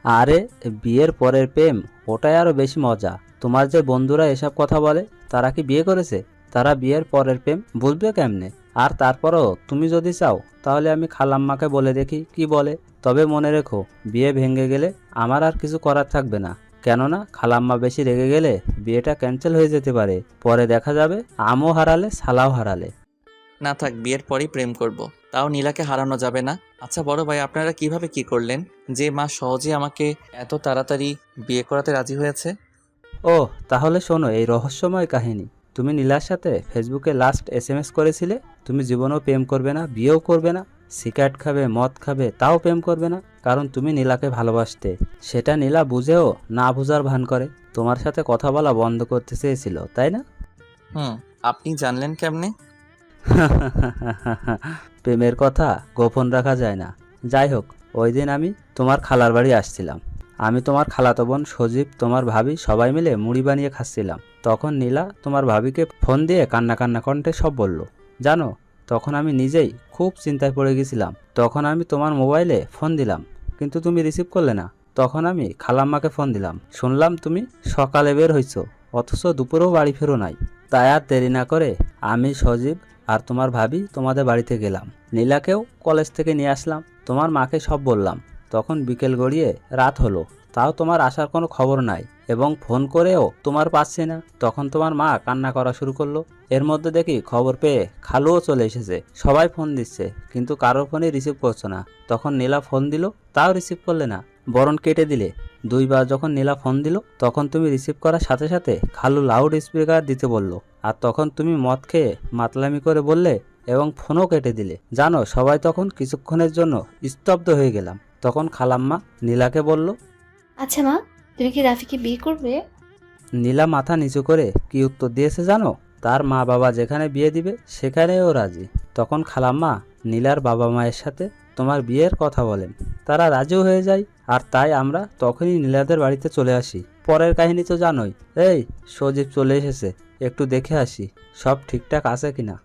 S2: আরে বিয়ের পরের প্রেম, ওটাই আরো বেশি মজা। তোমার যে বন্ধুরা এসব কথা বলে, তারা কি বিয়ে করেছে? তারা বিয়ের পরের প্রেম বুঝবে কেমনে? আর তারপরও তুমি যদি চাও তাহলে আমি খালাম্মাকে বলে দেখি কি বলে। তবে মনে রেখো, বিয়ে ভেঙে গেলে আমার আর কিছু করার থাকবে না। কেননা খালাম্মা বেশি রেগে গেলে বিয়েটা ক্যান্সেল হয়ে যেতে পারে। পরে দেখা যাবে আমও হারালে শালাও হারালে।
S1: না থাক, বিয়ের পরেই প্রেম করব, তাও নীলাকে হারানো যাবে না। আচ্ছা বড় ভাই, আপনারা কিভাবে কি করলেন যে মা সহজে আমাকে এত তাড়াতাড়ি বিয়ে করাতে রাজি হয়েছে?
S2: ও তাহলে শোনো এই রহস্যময় কাহিনী। তুমি নীলার সাথে ফেসবুকে লাস্ট SMS করেছিলে তুমি জীবনেও প্রেম করবে না, বিয়েও করবে না, সিগারেট খাবে, মদ খাবে, তাও প্রেম করবে না, কারণ তুমি নীলাকে ভালোবাসতে। সেটা নীলা বুঝেও না বুঝার ভান করে তোমার সাথে কথা বলা বন্ধ করতে চেয়েছিল, তাই না?
S1: আপনি জানলেন কেমনে?
S2: প্রেমের কথা গোপন রাখা যায় না। যাই হোক, ওই দিন আমি তোমার খালার বাড়ি আসছিলাম। আমি, তোমার খালাতো বোন, সজীব, তোমার ভাবি সবাই মিলে মুড়ি বানিয়ে খাচ্ছিলাম। তখন নীলা তোমার ভাবিকে ফোন দিয়ে কান্না কান্না কণ্ঠে সব বলল। জানো, তখন আমি নিজেই খুব চিন্তায় পড়ে গেছিলাম। তখন আমি তোমার মোবাইলে ফোন দিলাম, কিন্তু তুমি রিসিভ করলে না। তখন আমি খালাম্মাকে ফোন দিলাম, শুনলাম তুমি সকালে বের হইছো, অথচ দুপুরেও বাড়ি ফেরো নাই। তাই আর দেরি না করে আমি, সজীব আর তোমার ভাবি তোমাদের বাড়িতে গেলাম। নীলাকেও কলেজ থেকে নিয়ে আসলাম। তোমার মাকে সব বললাম। তখন বিকেল গড়িয়ে রাত হলো, তাও তোমার আসার কোনো খবর নাই, এবং ফোন করেও তোমার পাচ্ছি না। তখন তোমার মা কান্না করা শুরু করলো। এর মধ্যে দেখি খবর পেয়ে খালুও চলে এসেছে। সবাই ফোন দিচ্ছে, কিন্তু কারোর ফোনই রিসিভ করছো না। তখন নীলা ফোন দিল, তাও রিসিভ করলে না, বরং কেটে দিলে। 2বার যখন নীলা ফোন দিল, তখন তুমি রিসিভ করার সাথে সাথে খালু লাউড স্পিকার দিতে বলল। আর তখন তুমি মদ খেয়ে মাতলামি করে বললে এবং ফোনও কেটে দিলে। জানো, সবাই তখন কিছুক্ষণের জন্য স্তব্ধ হয়ে গেলাম। তখন খালাম্মা নীলাকে বলল,
S7: আচ্ছা মা, তুমি কি রাফিকে বিয়ে করবে?
S2: নীলা মাথা নিচু করে কি উত্তর দিয়েছে জানো? তার মা বাবা যেখানে বিয়ে দিবে সেখানেও রাজি। তখন খালাম্মা নীলার বাবা মায়ের সাথে তোমার বিয়ের কথা বলেন। তারা রাজিও হয়ে যায়, আর তাই আমরা তখনই নীলাদের বাড়িতে চলে আসি। পরের কাহিনী তো জানোই। এই, সজীব চলে এসেছে, একটু দেখে আসি সব ঠিকঠাক আছে কিনা।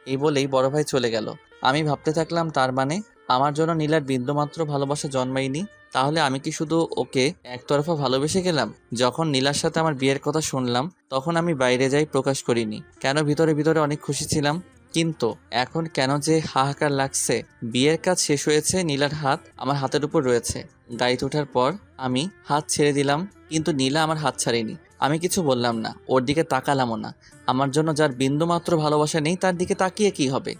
S1: এই বলেই বড় ভাই চলে গেল। আমি ভাবতে থাকলাম, তার মানে আমার জন্য নীলার বিন্দুমাত্র ভালোবাসা জন্মায়নি। তাহলে আমি কি শুধু ওকে একতরফা ভালোবেসে গেলাম? যখন নীলার সাথে আমার বিয়ের কথা শুনলাম, তখন আমি বাইরে যাই প্রকাশ করিনি। কেন ভিতরে ভিতরে অনেক খুশি ছিলাম, কিন্তু এখন কেন যে হাহাকার লাগছে। বিয়ের কাজ শেষ হয়েছে, নীলার হাত আমার হাতের উপর রয়েছে। গাড়িতে ওঠার পর আমি হাত ছেড়ে দিলাম, কিন্তু নীলা আমার হাত ছাড়েনি। আমি কিছু বললাম না, ওর দিকে তাকালামও না। আমার জন্য যার বিন্দুমাত্র ভালোবাসা নেই, তার দিকে তাকিয়ে কি হবে?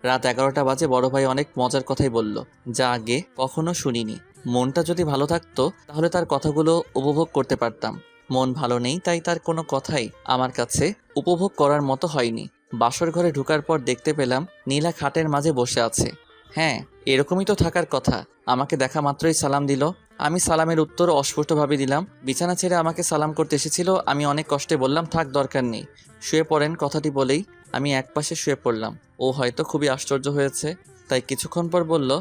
S1: রাত 11টা বাজে। বড় ভাই অনেক মজার কথাই বলল, যা আগে কখনো শুনিনি। মনটা যদি ভালো থাকতো তাহলে তার কথাগুলো উপভোগ করতে পারতাম। মন ভালো নেই, তাই তার কোনো কথাই আমার কাছে উপভোগ করার মতো হয়নি। বাসর ঘরে ঢোকার পর দেখতে পেলাম নীলা খাটের মাঝে বসে আছে। হ্যাঁ, এরকমই তো থাকার কথা। আমাকে দেখা মাত্রই সালাম দিল। আমি সালামের উত্তর অস্পষ্টভাবে দিলাম। বিছানা ছেড়ে আমাকে সালাম করতে এসেছিল। আমি অনেক কষ্টে বললাম, থাক, দরকার নেই, শুয়ে পড়েন। কথাটি বলেই আমি একপাশে শুয়ে পড়লাম। ও হয়তো খুবই আশ্চর্য হয়েছে, তাই কিছুক্ষণ পর বলল,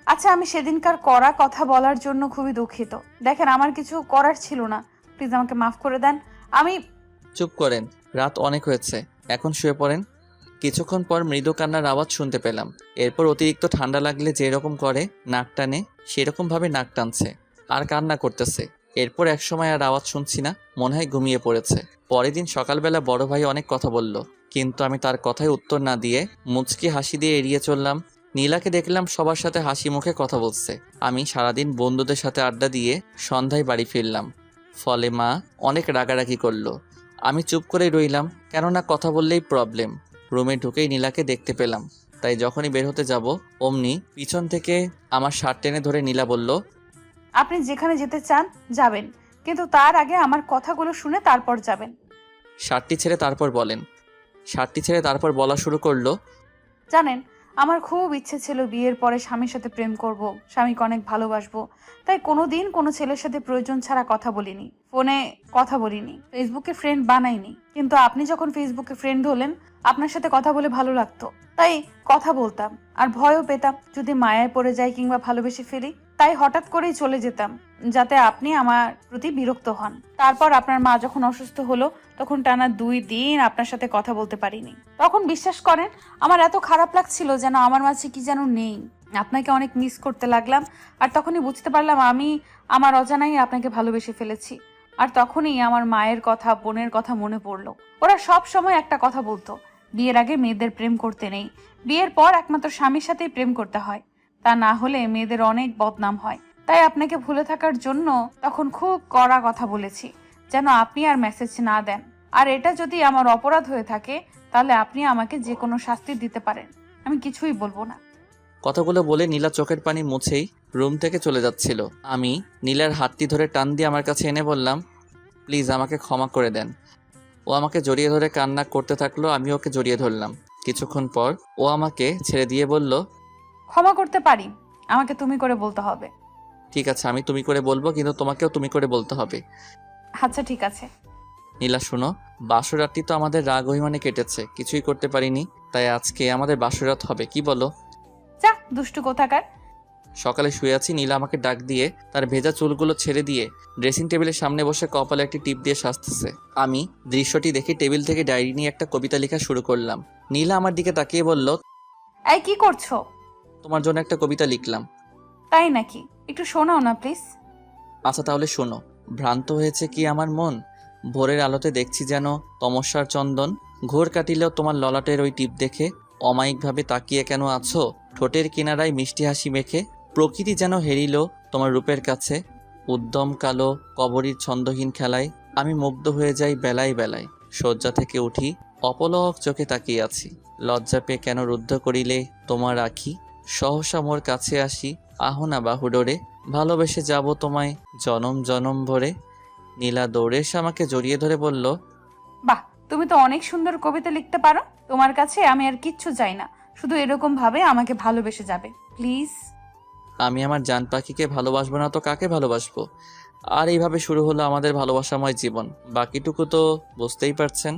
S4: আচ্ছা, আমি সেদিনকার করা কথা বলার জন্য খুবই দুঃখিত। দেখেন, আমার কিছু করার ছিল না, প্লিজ আমাকে মাফ করে দেন। আমি
S1: চুপ করেন, রাত অনেক হয়েছে, এখন শুয়ে পড়েন। কিছুক্ষণ পর মৃদু কান্নার আওয়াজ শুনতে পেলাম। এরপর অতিরিক্ত ঠান্ডা লাগলে যেরকম করে নাক টানে, সেরকমভাবে নাক টানছে আর কান্না করতেছে। এরপর একসময় আর আওয়াজ শুনছি না, মনে হয় ঘুমিয়ে পড়েছে। পরের দিন সকালবেলা বড় ভাই অনেক কথা বলল, কিন্তু আমি তার কথায় উত্তর না দিয়ে মুচকি হাসি দিয়ে এড়িয়ে চললাম। নীলাকে দেখলাম সবার সাথে হাসি মুখে কথা বলছে। আমি সারাদিন বন্ধুদের সাথে আড্ডা দিয়ে সন্ধ্যায় বাড়ি ফিরলাম। ফলে মা অনেক রাগারাগি করলো। আমি চুপ করেই রইলাম, কেননা কথা বললেই প্রবলেম। রুমে ঢুকেই নীলাকে দেখতে পেলাম, তাই যখনই বের হতে যাব অমনি পিছন থেকে আমার শার্ট টেনে ধরে নীলা বলল,
S4: আপনি যেখানে যেতে চান যাবেন, কিন্তু তার আগে আমার কথাগুলো শুনে তারপর যাবেন।
S1: শার্টটি ছেড়ে তারপর বলা শুরু করলো,
S4: জানেন, আমার খুব ইচ্ছে ছিল বিয়ের পরে স্বামীর সাথে প্রেম করব, স্বামীকে অনেক ভালোবাসবো। তাই কোনোদিন কোনো ছেলের সাথে প্রয়োজন ছাড়া কথা বলিনি, ফোনে কথা বলিনি, ফেসবুকে ফ্রেন্ড বানাইনি। কিন্তু আপনি যখন ফেসবুকে ফ্রেন্ড হলেন, আপনার সাথে কথা বলে ভালো লাগতো, তাই কথা বলতাম। আর ভয়ও পেতাম যদি মায়ায় পড়ে যাই কিংবা ভালোবেসে ফেলি, তাই হঠাৎ করেই চলে যেতাম, যাতে আপনি আমার প্রতি বিরক্ত হন। তারপর আপনার মা যখন অসুস্থ হলো, তখন টানা 2 দিন আপনার সাথে কথা বলতে পারিনি। তখন বিশ্বাস করেন, আমার এত খারাপ লাগছিল, যেন আমার মাঝে কি যেন নেই। আপনাকে অনেক মিস করতে লাগলাম। আর তখনই বুঝতে পারলাম আমি আমার অজানাই আপনাকে ভালোবেসে ফেলেছি। আর তখনই আমার মায়ের কথা, বোনের কথা মনে পড়লো। ওরা সব সময় একটা কথা বলতো, বিয়ের আগে মেয়েদের প্রেম করতে নেই, বিয়ের পর একমাত্র স্বামীর সাথেই প্রেম করতে হয়, তা না হলে মেয়েদের অনেক বদনাম হয়। তাই আপনাকে ভুলে থাকার জন্য তখন খুব কড়া কথা বলেছি, যেন আপনি আর মেসেজ না দেন। আর এটা যদি আমার অপরাধ হয়ে থাকে, তাহলে আপনি আমাকে যে কোনো শাস্তি দিতে পারেন, আমি কিছুই বলবো না।
S1: কথাগুলো বলে নীলা চোখের পানি মুছেই রুম থেকে চলে যাচ্ছিল। আমি নীলার হাতটি ধরে টান দিয়ে আমার কাছে এনে বললাম, প্লিজ আমাকে ক্ষমা করে দেন। ও আমাকে জড়িয়ে ধরে কান্না করতে থাকলো, আমি ওকে জড়িয়ে ধরলাম। কিছুক্ষণ পর ও আমাকে ছেড়ে দিয়ে বলল,
S4: ক্ষমা করতে পারি, আমাকে তুমি করে বলতে হবে।
S1: ঠিক আছে, আমি তুমি করে বলবো, কিন্তু তোমাকেও তুমি করে বলতে হবে।
S4: আচ্ছা ঠিক আছে।
S1: নীলা শুনো, বাসরাতটি তো আমাদের রাগ অভিমানে কেটেছে, কিছুই করতে পারিনি, তাই আজকে আমাদের বাসরাত হবে, কি বলো?
S4: দুষ্টু কোথাকার।
S1: সকালে শুয়ে আছি, নীলা আমাকে ডাক দিয়ে তার ভেজা চুলগুলো ছেড়ে দিয়ে ড্রেসিং টেবিলের সামনে বসে কপালে একটি টিপ দিয়ে সাজতেছে। আমি দৃশ্যটি দেখে টেবিল থেকে ডায়েরি নিয়ে একটা কবিতা লেখা শুরু করলাম। নীলা আমার দিকে তাকিয়ে বলল,
S4: এই কি করছো?
S1: তোমার জন্য একটা কবিতা লিখলাম।
S4: তাই নাকি? একটু শোনাও না প্লিজ।
S1: আচ্ছা তাহলে শোনো। ভ্রান্ত হয়েছে কি আমার মন, ভোরের আলোতে দেখছি যেন তমস্যার চন্দন। ঘোর কাটিলেও তোমার ললাটের ওই টিপ দেখে অমায়িকভাবে তাকিয়ে কেন আছো, ঠোঁটের কিনারায় মিষ্টি হাসি মেখে। প্রকৃতি যেন হেরিল তোমার রূপের কাছে, উদ্যম কালো কবরীর ছন্দহীন খেলায় আমি মুগ্ধ হয়ে যাই বেলায় বেলায়। শয্যা থেকে উঠি, অপলক চোখে তাকিয়ে আছি, লজ্জা পেয়ে কেন রুদ্ধ করিলে তোমার আখি। সহসা মোর কাছে আসি, আহনা বাহুডোরে, ভালোবেসে যাব তোমায় জনম জনম ভরে। নীলা দৌড়ে এসে আমাকে জড়িয়ে ধরে বলল,
S4: বাহ, তুমি তো অনেক সুন্দর কবিতা লিখতে পারো। তোমার কাছে আমি আর কিচ্ছু চাই না, শুধু এরকম ভাবে আমাকে ভালোবেসে যাবে প্লিজ।
S1: আমি আমার জান পাখিকে ভালোবাসবো না তো কাকে ভালোবাসবো? আর এইভাবে শুরু হলো আমাদের ভালোবাসাময় জীবন। বাকিটুকু তো বুঝতেই পারছেন।